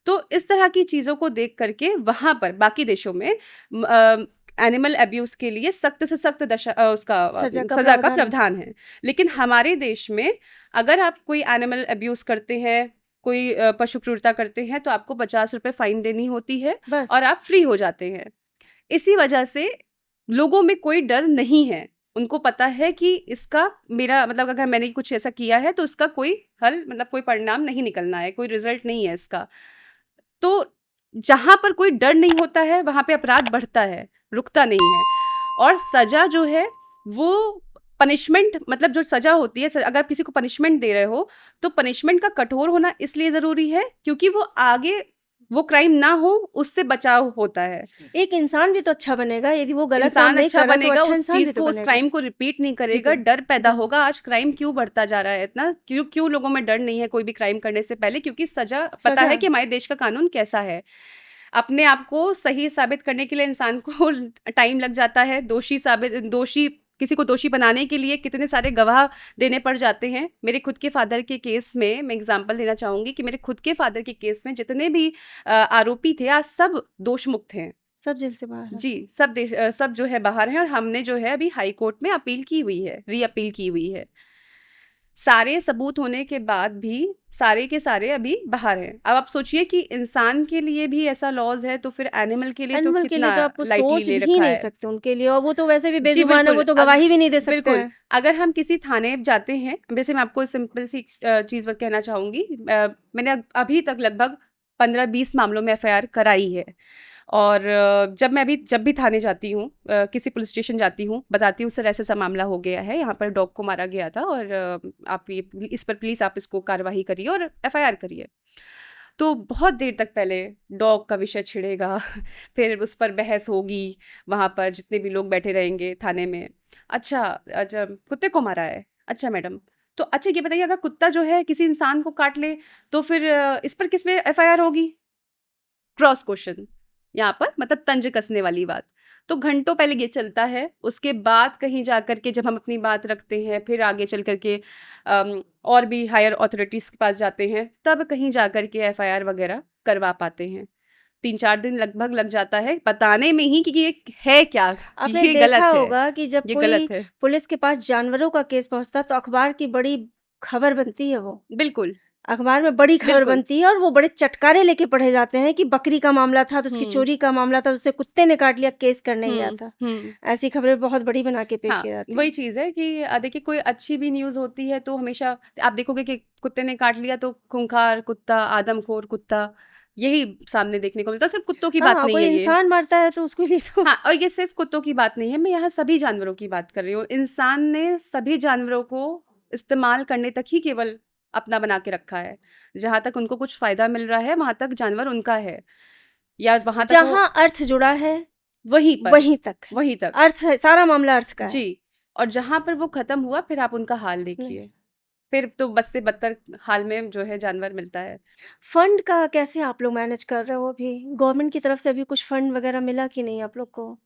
तो इस तरह की चीज़ों को देख करके वहाँ पर बाकी देशों में एनिमल अब्यूज़ के लिए सख्त से सख्त सजा का सज़ा का प्रावधान है। प्रावधान है। लेकिन हमारे देश में अगर आप कोई एनिमल अब्यूज़ करते हैं, कोई पशु क्रूरता करते हैं, तो आपको 50 रुपए फाइन देनी होती है बस। और आप फ्री हो जाते हैं। इसी वजह से लोगों में कोई डर नहीं है। उनको पता है कि इसका मेरा मतलब अगर मैंने कुछ ऐसा किया है तो इसका कोई हल मतलब कोई परिणाम नहीं निकलना है, कोई रिजल्ट नहीं है इसका। तो जहाँ पर कोई डर नहीं होता है वहाँ पे अपराध बढ़ता है, रुकता नहीं है। और सजा जो है वो पनिशमेंट मतलब जो सजा होती है, अगर किसी को पनिशमेंट दे रहे हो तो पनिशमेंट का कठोर होना इसलिए ज़रूरी है क्योंकि वो आगे वो क्राइम ना हो उससे बचाव होता है। एक इंसान भी तो अच्छा बनेगा, यदि वो गलत काम इंसान नहीं अच्छा कर रहा तो बनेगा, अच्छा उस इंसान भी चीज़ तो को, उस बनेगा। क्राइम को रिपीट नहीं करेगा, ठीक है। डर पैदा होगा। आज क्राइम क्यों बढ़ता जा रहा है इतना? क्यों लोगों में डर नहीं है कोई भी क्राइम करने से पहले? क्योंकि सजा पता सजा। है कि हमारे देश का कानून कैसा है। अपने आप को सही साबित करने के लिए इंसान को टाइम लग जाता है। किसी को दोषी बनाने के लिए कितने सारे गवाह देने पड़ जाते हैं। मेरे खुद के फादर के केस में मैं एग्जांपल देना चाहूँगी कि मेरे खुद के फादर के केस में जितने भी आरोपी थे आज सब दोष मुक्त हैं। सब जेल से बाहर है। जी, सब जो है बाहर हैं और हमने जो है अभी हाई कोर्ट में अपील की हुई है, री अपील की हुई है। सारे सबूत होने के बाद भी सारे के सारे अभी बाहर हैं। अब आप सोचिए कि इंसान के लिए भी ऐसा लॉज है, तो फिर एनिमल के लिए तो एनिमल के लिए कितना तो आपको लाइटली सोच ले भी रखा नहीं है। सकते उनके लिए, और वो तो वैसे भी जी बेजुबान है, वो बिल्कुल। तो गवाही भी नहीं दे सकते बिल्कुल, हैं। अगर हम किसी थाने जाते हैं, वैसे मैं आपको सिंपल सी चीज़ कहना चाहूँगी। मैंने अभी तक लगभग 15-20 मामलों में एफआईआर कराई है। और जब भी थाने जाती हूँ, किसी पुलिस स्टेशन जाती हूँ, बताती हूँ सर ऐसा ऐसा मामला हो गया है, यहाँ पर डॉग को मारा गया था, और आप ये इस पर प्लीज़ आप इसको कार्रवाई करिए और एफआईआर करिए। तो बहुत देर तक पहले डॉग का विषय छिड़ेगा, फिर उस पर बहस होगी, वहाँ पर जितने भी लोग बैठे रहेंगे थाने में। अच्छा, अच्छा कुत्ते को मारा है, अच्छा मैडम, तो अच्छा ये बताइए, अगर कुत्ता जो है किसी इंसान को काट ले, तो फिर इस पर किस में एफआईआर होगी? क्रॉस क्वेश्चन यहाँ पर, मतलब तंज कसने वाली बात। तो घंटों पहले ये चलता है, उसके बाद कहीं जा कर के जब हम अपनी बात रखते हैं, फिर आगे चल कर के और भी हायर अथॉरिटीज़ के पास जाते हैं, तब कहीं जा कर के एफआईआर वगैरह करवा पाते हैं। 3-4 दिन लगभग लग जाता है बताने में ही कि ये है क्या, आपने ये देखा गलत है, होगा कि जब ये कोई गलत है। पुलिस के पास जानवरों का केस पहुंचता तो अखबार की बड़ी खबर बनती है, वो बिल्कुल, अखबार में बड़ी खबर बिल्कुल। बनती है, और वो बड़े चटकारे लेके पढ़े जाते हैं कि बकरी का मामला था तो उसकी हुँ, चोरी का मामला था, तो उसे कुत्ते ने काट लिया, केस करने गया हुँ, था। हुँ। ऐसी खबरें बहुत बड़ी बना के पेश हाँ, की जाती वही हैं। चीज़ है कि देखिए कोई अच्छी भी न्यूज़ होती है तो हमेशा आप देखोगे कि कुत्ते ने काट लिया तो खूंखार कुत्ता, आदमखोर कुत्ता, यही सामने देखने को मिलता है। सिर्फ़ कुत्तों की बात हाँ, नहीं कोई है ये। इंसान मरता है तो उसके लिए तो हाँ, और ये सिर्फ़ कुत्तों की बात नहीं है, मैं यहाँ सभी जानवरों की बात कर रही हूँ। इंसान ने सभी जानवरों को इस्तेमाल करने तक ही केवल अपना बना के रखा है। जहाँ तक उनको कुछ फ़ायदा मिल रहा है, वहाँ तक जानवर उनका है, या वहाँ तक वो जहाँ अर्थ जुड़ा है वहीं पर, वहीं तक है। वहीं तक। अर्थ है, सारा मामला अर्थ का है। जी, और जहाँ पर वो ख़त्म हुआ, फिर आप उनका हाल नहीं। देखिए। फिर तो बद से बदतर हाल में जो है जानवर मिलता है। फंड का कैसे आप लोग मैनेज कर रहे हो अभी? गवर्नमेंट की तरफ से अभी कुछ फंड वगैरह मिला कि नहीं आप लोग को?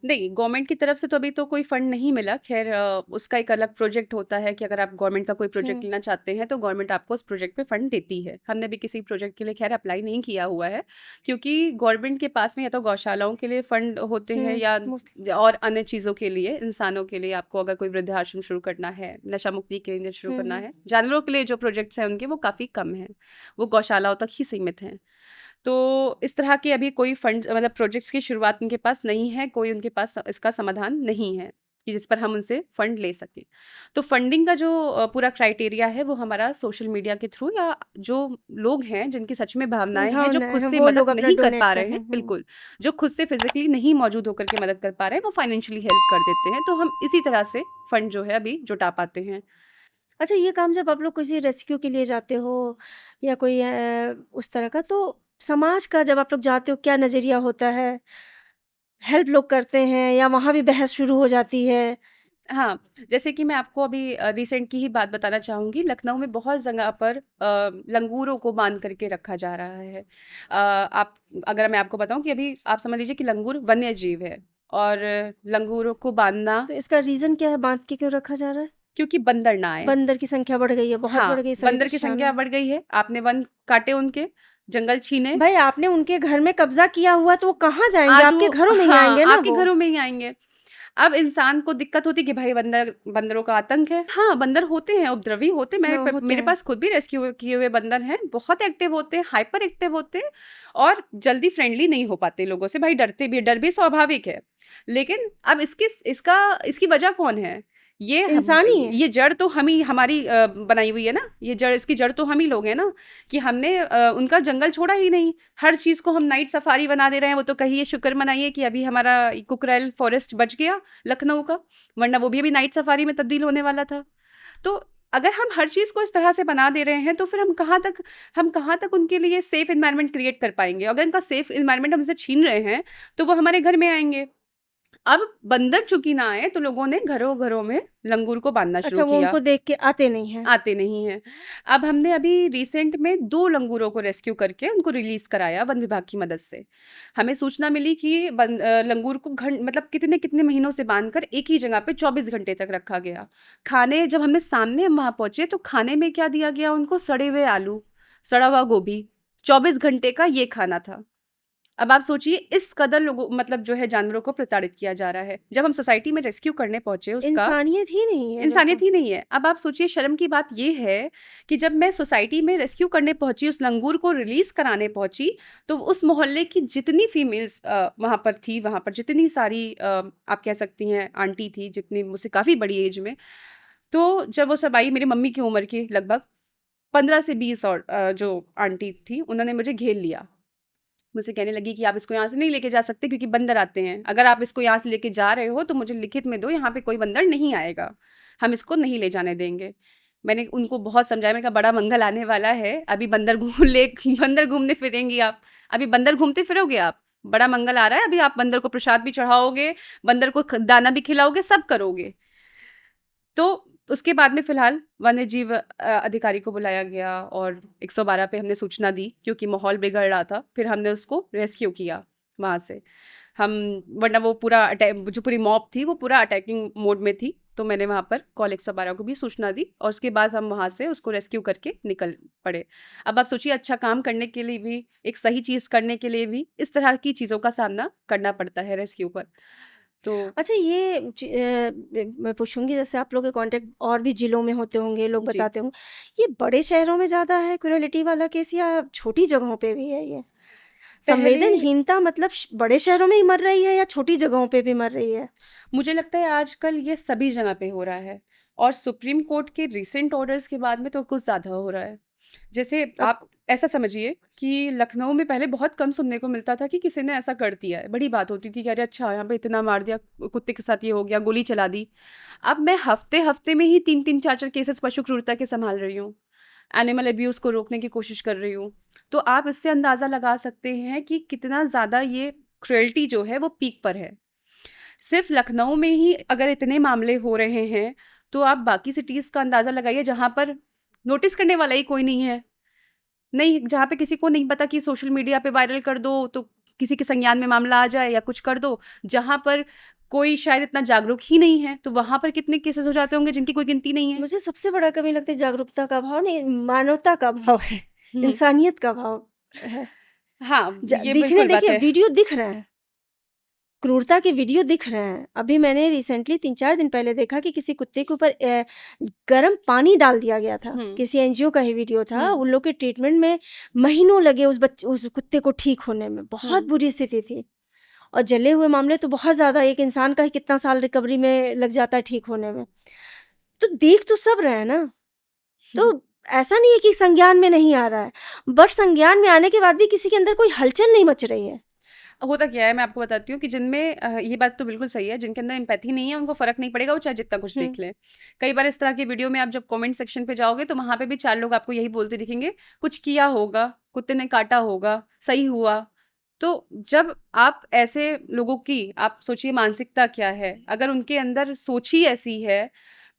नहीं, गवर्नमेंट की तरफ से तो अभी तो कोई फंड नहीं मिला। ख़ैर उसका एक अलग प्रोजेक्ट होता है कि अगर आप गवर्नमेंट का कोई प्रोजेक्ट हुँ। लेना चाहते हैं, तो गवर्नमेंट आपको उस प्रोजेक्ट पे फंड देती है। हमने भी किसी प्रोजेक्ट के लिए ख़ैर अप्लाई नहीं किया हुआ है, क्योंकि गवर्नमेंट के पास में या तो गौशालाओं के लिए फंड होते हैं, हुँ, या मोस्टली और अन्य चीज़ों के लिए, इंसानों के लिए आपको अगर कोई वृद्धाश्रम शुरू करना है, नशा मुक्ति केंद्र शुरू हुँ, करना हुँ। है। जानवरों के लिए जो प्रोजेक्ट्स हैं उनके, वो काफ़ी कम हैं, वो गौशालाओं तक ही सीमित हैं। तो इस तरह के अभी कोई फंड, मतलब प्रोजेक्ट्स की शुरुआत उनके पास नहीं है, कोई उनके पास इसका समाधान नहीं है कि जिस पर हम उनसे फंड ले सकें। तो फंडिंग का जो पूरा क्राइटेरिया है, वो हमारा सोशल मीडिया के थ्रू, या जो लोग हैं जिनकी सच में भावनाएँ हैं, जो खुद भावनाएँ हैं, से वो मदद लोग अपना नहीं कर डोनेट पा कर रहे हैं, हुँ। बिल्कुल, जो खुद से फिज़िकली नहीं मौजूद होकर के मदद कर पा रहे हैं, वो फाइनेंशियली हेल्प कर देते हैं। तो हम इसी तरह से फंड जो है अभी जुटा पाते हैं। अच्छा, ये काम जब आप लोग किसी रेस्क्यू के लिए जाते हो या कोई उस तरह का, तो समाज का जब आप लोग जाते हो क्या नज़रिया होता है? हेल्प लोग करते हैं या वहाँ भी बहस शुरू हो जाती है? हाँ, जैसे कि मैं आपको अभी रिसेंट की ही बात बताना चाहूँगी। लखनऊ में बहुत जगह पर लंगूरों को बांध करके रखा जा रहा है। आप अगर मैं आपको बताऊँ कि अभी आप समझ लीजिए कि लंगूर वन्य जीव है, और लंगूरों को बांधना, तो इसका रीज़न क्या है, बाँध के क्यों रखा जा रहा है? क्योंकि बंदर ना आए। बंदर की संख्या बढ़ गई है, बहुत बढ़ हाँ, गई, सभी बंदर की परेशान संख्या हैं। बढ़ गई है, आपने वन काटे उनके, जंगल छीने, भाई आपने उनके घर में कब्ज़ा किया हुआ तो वो कहाँ जाएँगे? आज आपके वो, घरों में ही हाँ, आएँगे ना आपके वो। घरों में ही आएँगे। अब इंसान को दिक्कत होती है कि भाई बंदरों का आतंक है। हाँ, बंदर होते हैं, उपद्रवी होते हैं। हाँ, होते मेरे हैं। पास खुद भी रेस्क्यू किए हुए बंदर हैं। बहुत एक्टिव होते हैं, हाइपर एक्टिव होते हैं, और जल्दी फ्रेंडली नहीं हो पाते लोगों से। भाई डरते भी, डर भी स्वाभाविक है। लेकिन अब इसकी वजह कौन है? इंसान ही है। ये जड़ तो हम ही, हमारी बनाई हुई है ना। ये जड़, इसकी जड़ तो हम ही लोग हैं ना, कि हमने उनका जंगल छोड़ा ही नहीं। हर चीज़ को हम नाइट सफारी बना दे रहे हैं। वो तो कहिए, शुक्र मनाइए कि अभी हमारा कुकरेल फॉरेस्ट बच गया लखनऊ का, वरना वो भी अभी नाइट सफारी में तब्दील होने वाला था। तो अगर हम हर चीज़ को इस तरह से बना दे रहे हैं, तो फिर हम कहाँ तक उनके लिए सेफ एनवायरनमेंट क्रिएट कर पाएंगे? अगर उनका सेफ एनवायरनमेंट हमसे छीन रहे हैं, तो वो हमारे घर में आएंगे। अब बंदर चूंकि ना आए, तो लोगों ने घरों घरों में लंगूर को बांधना अच्छा, शुरू वो किया। उनको देख के आते नहीं हैं। आते नहीं हैं। अब हमने अभी रिसेंट में 2 लंगूरों को रेस्क्यू करके उनको रिलीज़ कराया वन विभाग की मदद से। हमें सूचना मिली कि लंगूर को मतलब कितने-कितने महीनों से बाँधकर एक ही जगह पे 24 घंटे तक रखा गया। खाने जब हमने सामने हम वहाँ पहुँचे, तो खाने में क्या दिया गया उनको? सड़े हुए आलू, सड़ा हुआ गोभी। 24 घंटे का ये खाना था। अब आप सोचिए इस कदर लोगों मतलब जो है जानवरों को प्रताड़ित किया जा रहा है। जब हम सोसाइटी में रेस्क्यू करने पहुंचे उसका, इंसानियत ही नहीं है इंसानियत बिल्कुल। ही नहीं है। अब आप सोचिए शर्म की बात ये है कि जब मैं सोसाइटी में रेस्क्यू करने पहुंची, उस लंगूर को रिलीज कराने पहुंची, तो उस मोहल्ले की जितनी फीमेल्स वहां पर थी, वहां पर जितनी सारी आप कह सकती हैं आंटी थी, जितनी मुझसे काफी बड़ी एज में, तो जब वो सब आई, मेरी मम्मी की उम्र की लगभग 15 से 20 और जो आंटी थी, उन्होंने मुझे घेर लिया। मुझसे कहने लगी कि आप इसको यहाँ से नहीं लेके जा सकते क्योंकि बंदर आते हैं। अगर आप इसको यहाँ से लेके जा रहे हो तो मुझे लिखित में दो, यहाँ पे कोई बंदर नहीं आएगा, हम इसको नहीं ले जाने देंगे। मैंने उनको बहुत समझाया, मैंने कहा बड़ा मंगल आने वाला है, अभी बंदर घूम ले बंदर घूमने फिरेंगी आप, अभी बंदर घूमते फिरोगे आप, बड़ा मंगल आ रहा है, अभी आप बंदर को प्रसाद भी चढ़ाओगे, बंदर को दाना भी खिलाओगे, सब करोगे। तो उसके बाद में फिलहाल वन्य जीव अधिकारी को बुलाया गया और 112 पे हमने सूचना दी क्योंकि माहौल बिगड़ रहा था। फिर हमने उसको रेस्क्यू किया वहाँ से। हम वरना वो पूरा जो पूरी मॉब थी वो पूरा अटैकिंग मोड में थी, तो मैंने वहाँ पर कॉल 112 को भी सूचना दी और उसके बाद हम वहाँ से उसको रेस्क्यू करके निकल पड़े। अब आप सोचिए अच्छा काम करने के लिए भी, एक सही चीज़ करने के लिए भी इस तरह की चीज़ों का सामना करना पड़ता है रेस्क्यू पर। तो अच्छा ये मैं पूछूंगी, जैसे आप लोग के कांटेक्ट और भी जिलों में होते होंगे, लोग जी, बताते होंगे, ये बड़े शहरों में ज़्यादा है क्रूरलिटी वाला केस या छोटी जगहों पे भी है ये? पहले संवेदनहीनता मतलब बड़े शहरों में ही मर रही है या छोटी जगहों पे भी मर रही है? मुझे लगता है आजकल ये सभी जगह पे हो रहा है और सुप्रीम कोर्ट के रिसेंट ऑर्डर्स के बाद में तो कुछ ज़्यादा हो रहा है। जैसे अब आप ऐसा समझिए कि लखनऊ में पहले बहुत कम सुनने को मिलता था कि किसी ने ऐसा कर दिया है, बड़ी बात होती थी कि अरे अच्छा यहाँ पे इतना मार दिया, कुत्ते के साथ ये हो गया, गोली चला दी। अब मैं हफ्ते हफ्ते में ही 3-3 4-4 केसेस पशु क्रूरता के संभाल रही हूँ, एनिमल अब्यूज़ को रोकने की कोशिश कर रही हूँ। तो आप इससे अंदाज़ा लगा सकते हैं कि कितना ज़्यादा ये क्रुएल्टी जो है वो पीक पर है। सिर्फ लखनऊ में ही अगर इतने मामले हो रहे हैं, तो आप बाकी सिटीज़ का अंदाज़ा लगाइए जहाँ पर नोटिस करने वाला ही कोई नहीं है। नहीं, जहाँ पे किसी को नहीं पता कि सोशल मीडिया पे वायरल कर दो, तो किसी के संज्ञान में मामला आ जाए या कुछ कर दो। जहाँ पर कोई शायद इतना जागरूक ही नहीं है, तो वहाँ पर कितने केसेज़ हो जाते होंगे जिनकी कोई गिनती नहीं है। मुझे सबसे बड़ा कमी लगता है जागरूकता का अभाव नहीं, मानवता का अभाव है, हुँ। इंसानियत का अभाव है। हाँ, ये दिखने बिल्कुल बात देखिए है। वीडियो दिख रहे हैं, क्रूरता के वीडियो दिख रहे हैं। अभी मैंने रिसेंटली 3-4 दिन पहले देखा कि किसी कुत्ते के ऊपर गर्म पानी डाल दिया गया था। हुँ, किसी एनजीओ का ही वीडियो था। हुँ, उन लोग के ट्रीटमेंट में महीनों लगे उस कुत्ते को ठीक होने में। बहुत हुँ। बुरी स्थिति थी। और जले हुए मामले तो बहुत ज़्यादा, एक इंसान का ही कितना साल रिकवरी में लग जाता है ठीक होने में। तो देख तो सब रहे हैं ना। तो ऐसा नहीं है कि संज्ञान में नहीं आ रहा है, बट संज्ञान में आने के बाद भी किसी के अंदर कोई हलचल नहीं मच रही है। होता क्या है मैं आपको बताती हूँ कि जिनमें ये बात तो बिल्कुल सही है, जिनके अंदर एम्पैथी नहीं है उनको फ़र्क नहीं पड़ेगा, वो चाहे जितना कुछ हुँ। देख लें। कई बार इस तरह की वीडियो में आप जब कमेंट सेक्शन पे जाओगे तो वहाँ पे भी 4 लोग आपको यही बोलते दिखेंगे, कुछ किया होगा, कुत्ते ने काटा होगा, सही हुआ। तो जब आप ऐसे लोगों की आप सोचिए मानसिकता क्या है, अगर उनके अंदर सोच ही ऐसी है,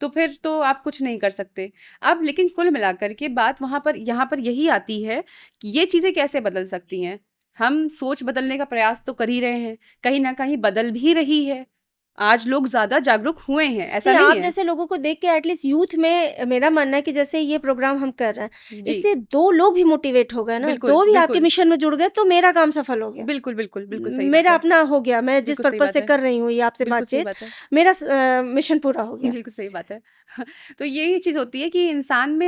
तो फिर तो आप कुछ नहीं कर सकते। अब लेकिन कुल मिलाकर के बात वहाँ पर यहाँ पर यही आती है कि ये चीज़ें कैसे बदल सकती हैं? हम सोच बदलने का प्रयास तो कर ही रहे हैं, कहीं न कहीं बदल भी रही है। आज लोग ज़्यादा जागरूक हुए हैं, ऐसा नहीं, नहीं आप है। जैसे लोगों को देख के एटलीस्ट यूथ में मेरा मानना है कि जैसे ये प्रोग्राम हम कर रहे हैं, जी, इससे 2 लोग भी मोटिवेट हो गए ना, बिल्कुल, 2 भी आपके बिल्कुल। मिशन में जुड़ गए तो मेरा काम सफल हो गया। बिल्कुल, बिल्कुल, बिल्कुल सही बात मेरा है। अपना हो गया, मैं जिस बिल्कुल सही पर्पज़ बात से है। कर रही हूँ ये आपसे बिल्कुल सही बातचीत, बात है। मेरा मिशन पूरा हो गया। बिल्कुल सही बात है। तो यही चीज़ होती है कि इंसान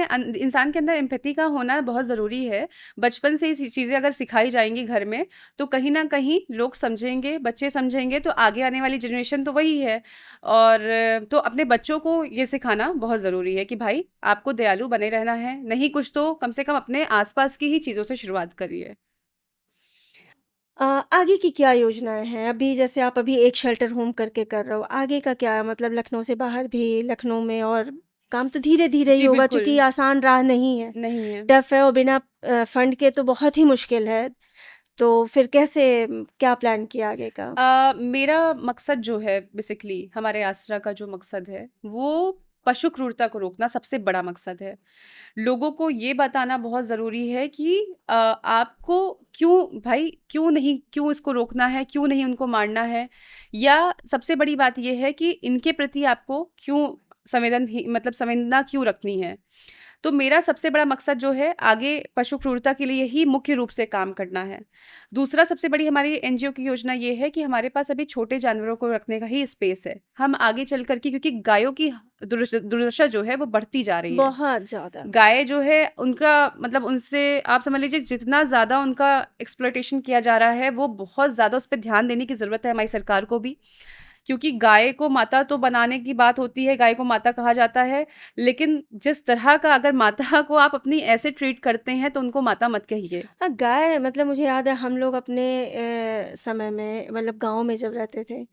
के अंदर एम्पैथी का होना बहुत ज़रूरी है। बचपन से ये चीज़ें अगर सिखाई जाएँगी घर में, तो कहीं न कहीं लोग समझेंगे, बच्चे समझेंगे, तो आगे आने वाली जनरेशन तो वही है। और तो अपने बच्चों को ये सिखाना बहुत ज़रूरी है कि भाई आपको दयालु बने रहना है, नहीं कुछ तो कम से कम अपने आस-पास की ही चीज़ों से शुरुआत करिए। आगे की क्या योजनाएँ हैं? अभी जैसे आप अभी एक शेल्टर होम करके कर रहे हो, आगे का क्या है? मतलब लखनऊ से बाहर भी, लखनऊ में और काम तो धीरे-धीरे ही जी, होगा बिल्कुल, चूँकि ये आसान राह नहीं है। नहीं है। टफ़ है और बिना फंड के तो बहुत ही मुश्किल है। तो फिर कैसे क्या प्लान किया आगे का? मेरा मकसद जो है बेसिकली हमारे आसरा का जो मकसद है वो पशु क्रूरता को रोकना सबसे बड़ा मकसद है। लोगों को ये बताना बहुत ज़रूरी है कि आपको क्यों भाई क्यों इसको रोकना है, क्यों नहीं उनको मारना है, या सबसे बड़ी बात ये है कि इनके प्रति आपको क्यों मतलब संवेदना क्यों रखनी है। तो मेरा सबसे बड़ा मकसद जो है आगे पशु क्रूरता के लिए ही मुख्य रूप से काम करना है। दूसरा सबसे बड़ी हमारी एनजीओ की योजना ये है कि हमारे पास अभी छोटे जानवरों को रखने का ही स्पेस है। हम आगे चल कर के, क्योंकि गायों की दुर्दशा जो है वो बढ़ती जा रही है। बहुत ज़्यादा। गाय जो है उनका मतलब उनसे आप समझ लीजिए जितना ज़्यादा उनका एक्सप्लॉयटेशन किया जा रहा है, वो बहुत ज़्यादा उस पे ध्यान देने की ज़रूरत है हमारी सरकार को भी। क्योंकि गाय को माता तो बनाने की बात होती है, गाय को माता कहा जाता है, लेकिन जिस तरह का अगर माता को आप अपनी ऐसे ट्रीट करते हैं तो उनको माता मत कहिए। हाँ, गाय मतलब मुझे याद है हम लोग अपने समय में मतलब गाँव में जब रहते थे,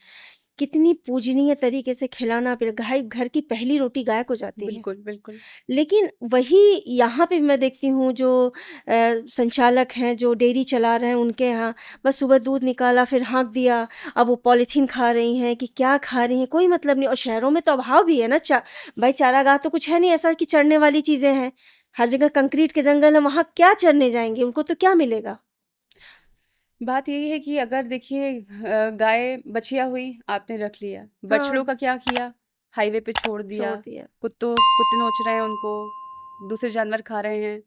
कितनी पूजनीय तरीके से खिलाना पिला गाय घर की पहली रोटी गाय को जाती है। बिल्कुल, बिल्कुल। लेकिन वही यहाँ पे भी मैं देखती हूँ जो संचालक हैं, जो डेयरी चला रहे हैं उनके यहाँ बस सुबह दूध निकाला फिर हाँक दिया, अब वो पॉलीथीन खा रही हैं कि क्या खा रही हैं कोई मतलब नहीं। और शहरों में तो अभाव भी है ना, भाई चारागाह तो कुछ है नहीं ऐसा कि चरने वाली चीज़ें हैं, हर जगह कंक्रीट के जंगल है, वहाँ क्या चरने जाएंगे, उनको तो क्या मिलेगा। बात यही है कि अगर देखिए गाय बछिया हुई, आपने रख लिया, बछड़ों हाँ, का क्या किया? हाईवे पे छोड़ दिया, छोड़ दिया। कुत्ते नोच रहे हैं उनको, दूसरे जानवर खा रहे हैं,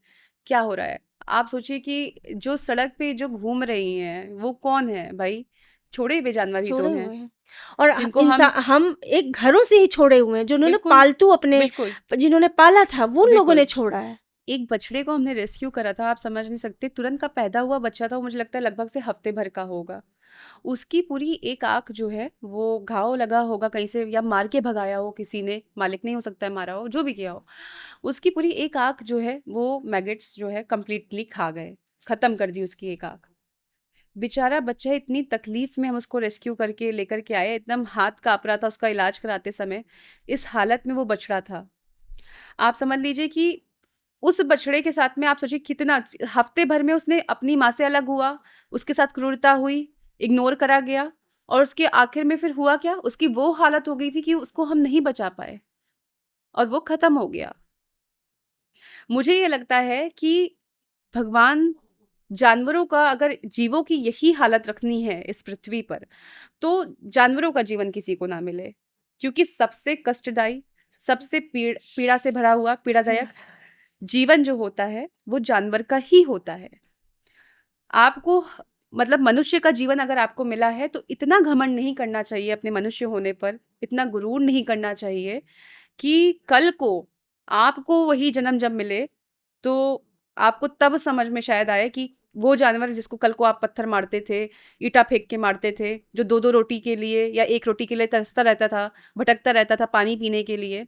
क्या हो रहा है? आप सोचिए कि जो सड़क पे जो घूम रही हैं, वो कौन है भाई? छोड़े हुए जानवर ही तो छोड़े हैं, हुए हैं और जिनको हम इंसान हम एक घरों से ही छोड़े हुए हैं, जो उन्होंने बिल्कुल, पालतू अपने बिल्कुल, जिन्होंने पाला था वो उन लोगों बिल्कुल। ने छोड़ा है। एक बछड़े को हमने रेस्क्यू करा था, आप समझ नहीं सकते, तुरंत का पैदा हुआ बच्चा था, वो मुझे लगता है लगभग से हफ्ते भर का होगा। उसकी पूरी एक आँख जो है वो घाव लगा होगा कहीं से, या मार के भगाया हो किसी ने, मालिक नहीं हो सकता है मारा हो, जो भी किया हो। उसकी पूरी एक आँख जो है वो मैगेट्स जो है कंप्लीटली खा गए, खत्म कर दी उसकी एक आँख। बेचारा बच्चा इतनी तकलीफ में हम उसको रेस्क्यू करके लेकर के आए, एकदम हाथ काँप रहा था उसका इलाज कराते समय, इस हालत में वो बछड़ा था। आप समझ लीजिए कि उस बछड़े के साथ में आप सोचिए कितना हफ्ते भर में उसने अपनी माँ से अलग हुआ, उसके साथ क्रूरता हुई, इग्नोर करा गया, और उसके आखिर में फिर हुआ क्या? उसकी वो हालत हो गई थी कि उसको हम नहीं बचा पाए और वो खत्म हो गया। मुझे ये लगता है कि भगवान जानवरों का, अगर जीवों की यही हालत रखनी है इस पृथ्वी पर, तो जानवरों का जीवन किसी को ना मिले, क्योंकि सबसे कष्टदायी, सबसे पीड़ा से भरा हुआ, पीड़ादायक जीवन जो होता है वो जानवर का ही होता है। आपको मतलब मनुष्य का जीवन अगर आपको मिला है तो इतना घमंड नहीं करना चाहिए अपने मनुष्य होने पर, इतना गुरूर नहीं करना चाहिए कि कल को आपको वही जन्म जब मिले तो आपको तब समझ में शायद आए कि वो जानवर जिसको कल को आप पत्थर मारते थे, ईंटा फेंक के मारते थे, जो 2-2 रोटी के लिए या 1 रोटी के लिए तरसता रहता था, भटकता रहता था पानी पीने के लिए,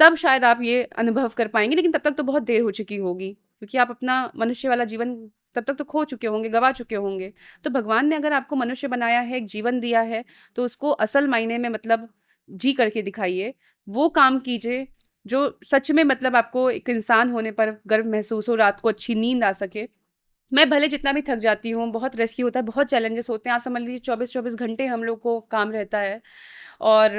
तब शायद आप ये अनुभव कर पाएँगे, लेकिन तब तक तो बहुत देर हो चुकी होगी, क्योंकि आप अपना मनुष्य वाला जीवन तब तक तो खो चुके होंगे, गँवा चुके होंगे। तो भगवान ने अगर आपको मनुष्य बनाया है, एक जीवन दिया है, तो उसको असल मायने में मतलब जी करके दिखाइए। वो काम कीजिए जो सच में मतलब आपको एक इंसान होने पर गर्व महसूस हो, रात को अच्छी नींद आ सके। मैं भले जितना भी थक जाती हूँ, बहुत रेस्क्यू होता है, बहुत चैलेंजेस होते हैं, आप समझ लीजिए 24-24 घंटे हम लोग को काम रहता है, और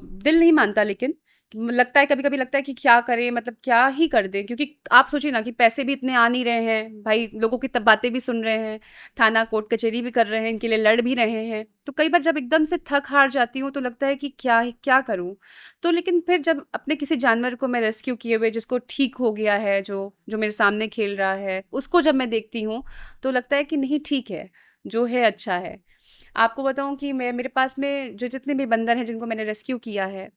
दिल नहीं मानता, लेकिन लगता है, कभी-कभी लगता है कि क्या करें, मतलब क्या ही कर दें, क्योंकि आप सोचिए ना कि पैसे भी इतने आ नहीं रहे हैं, भाई लोगों की तब बातें भी सुन रहे हैं, थाना, कोर्ट, कचहरी भी कर रहे हैं, इनके लिए लड़ भी रहे हैं, तो कई बार जब एकदम से थक हार जाती हूँ तो लगता है कि क्या करूँ? तो लेकिन फिर जब अपने किसी जानवर को मैं रेस्क्यू किए हुए, जिसको ठीक हो गया है, जो जो मेरे सामने खेल रहा है, उसको जब मैं देखती हूँ, तो लगता है कि नहीं ठीक है, जो है अच्छा है। आपको बताऊँ कि मैं मेरे पास में जो जितने भी बंदर हैं जिनको मैंने रेस्क्यू किया है,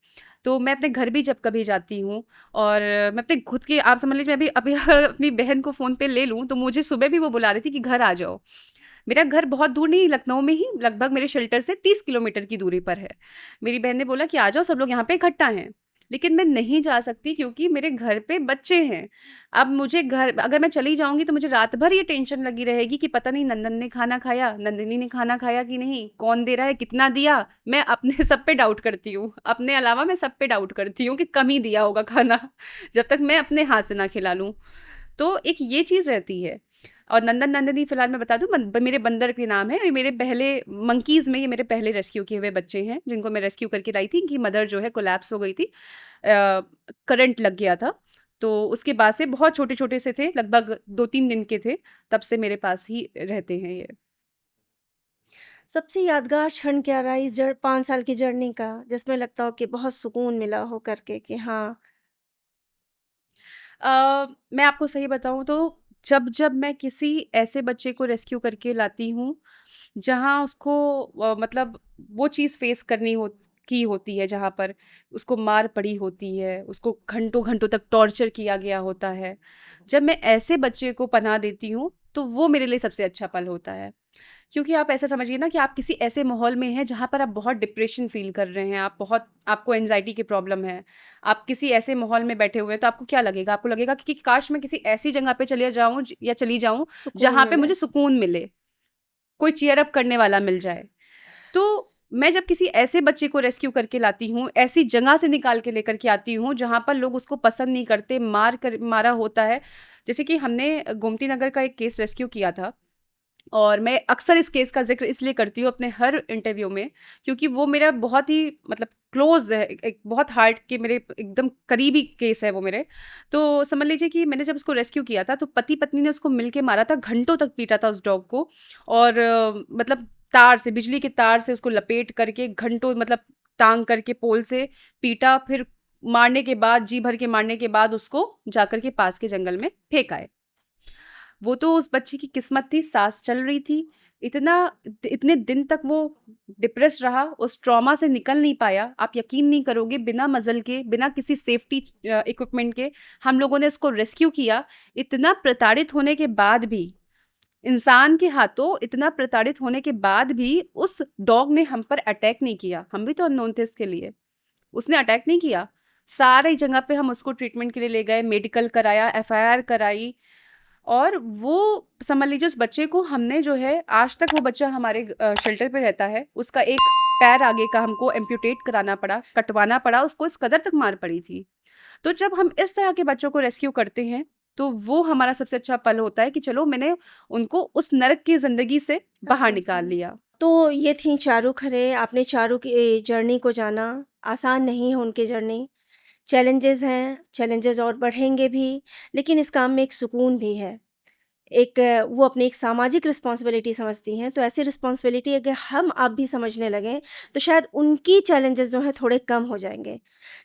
तो मैं अपने घर भी जब कभी जाती हूँ, और मैं अपने खुद के, आप समझ लीजिए मैं अभी अभी अगर अपनी बहन को फ़ोन पे ले लूँ, तो मुझे सुबह भी वो बुला रही थी कि घर आ जाओ। मेरा घर बहुत दूर नहीं, लखनऊ में ही लगभग मेरे शेल्टर से 30 किलोमीटर की दूरी पर है। मेरी बहन ने बोला कि आ जाओ, सब लोग यहाँ पे इकट्ठा हैं। लेकिन मैं नहीं जा सकती क्योंकि मेरे घर पे बच्चे हैं। अब मुझे घर अगर मैं चली जाऊँगी तो मुझे रात भर ये टेंशन लगी रहेगी कि पता नहीं नंदन ने खाना खाया, नंदिनी ने खाना खाया कि नहीं, कौन दे रहा है, कितना दिया? मैं अपने सब पे डाउट करती हूँ। अपने अलावा मैं सब पे डाउट करती हूँ कि कम ही दिया होगा खाना, जब तक मैं अपने हाथ से ना खिला लूँ। तो एक ये चीज़ रहती है। और नंदन नंदिनी फिलहाल मैं बता दूं, मेरे बंदर के नाम है, और मेरे पहले मंकीज में ये मेरे पहले रेस्क्यू किए हुए बच्चे हैं, जिनको मैं रेस्क्यू करके लाई थी। इनकी मदर जो है कोलैप्स हो गई थी, करंट लग गया था, तो उसके बाद से बहुत छोटे छोटे से थे, लगभग 2-3 दिन के थे, तब से मेरे पास ही रहते हैं ये। सबसे यादगार क्षण क्या रहा इस 5 साल की जर्नी का, जिसमें लगता हो कि बहुत सुकून मिला हो करके कि हाँ। मैं आपको सही बताऊँ तो जब मैं किसी ऐसे बच्चे को रेस्क्यू करके लाती हूँ, जहाँ उसको मतलब वो चीज़ फ़ेस करनी होती है, जहाँ पर उसको मार पड़ी होती है, उसको घंटों-घंटों तक टॉर्चर किया गया होता है। जब मैं ऐसे बच्चे को पनाह देती हूँ, तो वो मेरे लिए सबसे अच्छा पल होता है। क्योंकि आप ऐसा समझिए ना कि आप किसी ऐसे माहौल में हैं जहाँ पर आप बहुत डिप्रेशन फ़ील कर रहे हैं, आपको एंग्ज़ायटी की प्रॉब्लम है। आप किसी ऐसे माहौल में बैठे हुए हैं, तो आपको क्या लगेगा? आपको लगेगा कि काश मैं किसी ऐसी जगह पे चले जाऊँ ज या चली जाऊँ, सुकून जहाँ पे मिले। मुझे सुकून मिले, कोई चीयर अप करने वाला मिल जाए। तो मैं जब किसी ऐसे बच्चे को रेस्क्यू करके लाती हूँ, ऐसी जगह से निकाल के लेकर के आती हूँ, जहाँ पर लोग उसको पसंद नहीं करते, मारा होता है। जैसे कि हमने गोमती नगर का एक केस रेस्क्यू किया था। और मैं अक्सर इस केस का ज़िक्र इसलिए करती हूँ अपने हर इंटरव्यू में, क्योंकि वो मेरा बहुत ही मतलब क्लोज़ है, एक बहुत हार्ट के मेरे एकदम करीबी केस है वो मेरे। तो समझ लीजिए कि मैंने जब उसको रेस्क्यू किया था, तो पति-पत्नी ने उसको मिल के मारा था, घंटों तक पीटा था उस डॉग को। और मतलब बिजली के तार से उसको लपेट करके घंटों मतलब टाँग करके पोल से पीटा, फिर मारने के बाद, जी भर के मारने के बाद उसको जाकर के पास के जंगल में फेंक आए। वो तो उस बच्चे की किस्मत थी, सांस चल रही थी। इतना इतने दिन तक वो डिप्रेस्ड रहा, उस ट्रॉमा से निकल नहीं पाया। आप यकीन नहीं करोगे, बिना मज़ल के, बिना किसी सेफ्टी इक्विपमेंट के हम लोगों ने उसको रेस्क्यू किया। इतना प्रताड़ित होने के बाद भी, इंसान के हाथों इतना प्रताड़ित होने के बाद भी उस डॉग ने हम पर अटैक नहीं किया। हम भी तो अननोन थे उसके लिए। उसने अटैक नहीं किया। सारी जगह पे हम उसको ट्रीटमेंट के लिए ले गए, मेडिकल कराया, एफआईआर कराई। और वो समझ लीजिए उस बच्चे को हमने जो है, आज तक वो बच्चा हमारे शेल्टर पे रहता है। उसका एक पैर आगे का हमको एम्पुटेट कराना पड़ा, कटवाना पड़ा, उसको इस कदर तक मार पड़ी थी। तो जब हम इस तरह के बच्चों को रेस्क्यू करते हैं, तो वो हमारा सबसे अच्छा पल होता है कि चलो मैंने उनको उस नरक की ज़िंदगी से बाहर अच्छा निकाल जी। लिया। तो ये थी चारू खरे, आपने चारू की जर्नी को जाना। आसान नहीं है उनकी जर्नी, चैलेंजेस हैं, चैलेंजेस और बढ़ेंगे भी, लेकिन इस काम में एक सुकून भी है। वो अपनी एक सामाजिक रिस्पॉन्सिबिलिटी समझती हैं, तो ऐसी रिस्पॉन्सिबिलिटी अगर हम आप भी समझने लगें, तो शायद उनकी चैलेंजेस जो हैं थोड़े कम हो जाएँगे।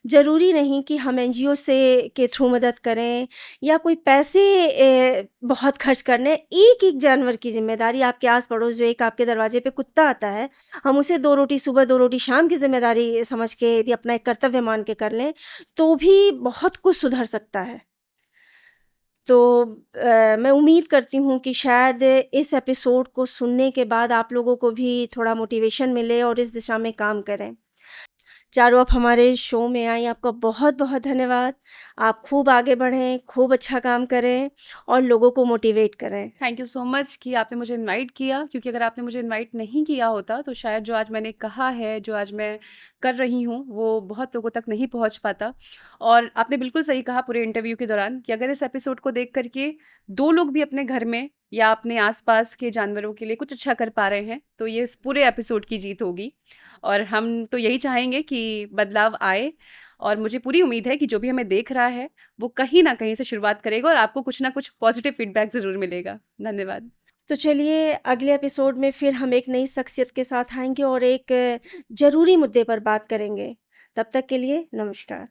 ज़रूरी नहीं कि हम एनजीओ से के थ्रू मदद करें या कोई पैसे बहुत खर्च कर लें। एक-एक जानवर की ज़िम्मेदारी, आपके आस-पड़ोस जो एक आपके दरवाज़े पे कुत्ता आता है, हम उसे 2 रोटी सुबह 2 रोटी शाम की ज़िम्मेदारी समझ के यदि अपना एक कर्तव्य मान के कर लें, तो भी बहुत कुछ सुधर सकता है। तो मैं उम्मीद करती हूँ कि शायद इस एपिसोड को सुनने के बाद आप लोगों को भी थोड़ा मोटिवेशन मिले और इस दिशा में काम करें। चारों आप हमारे शो में आईं, आपका बहुत-बहुत धन्यवाद। आप खूब आगे बढ़ें, खूब अच्छा काम करें और लोगों को मोटिवेट करें। थैंक यू सो मच कि आपने मुझे इनवाइट किया, क्योंकि अगर आपने मुझे इनवाइट नहीं किया होता, तो शायद जो आज मैंने कहा है, जो आज मैं कर रही हूँ, वो बहुत लोगों तक नहीं पहुँच पाता। और आपने बिल्कुल सही कहा पूरे इंटरव्यू के दौरान कि अगर इस एपिसोड को देख कर के 2 लोग भी अपने घर में या अपने आस-पास के जानवरों के लिए कुछ अच्छा कर पा रहे हैं, तो ये इस पूरे एपिसोड की जीत होगी। और हम तो यही चाहेंगे कि बदलाव आए, और मुझे पूरी उम्मीद है कि जो भी हमें देख रहा है, वो कहीं न कहीं से शुरुआत करेगा और आपको कुछ ना कुछ पॉज़िटिव फीडबैक ज़रूर मिलेगा। धन्यवाद। तो चलिए अगले एपिसोड में फिर हम एक नई शख्सियत के साथ आएँगे और एक ज़रूरी मुद्दे पर बात करेंगे। तब तक के लिए नमस्कार।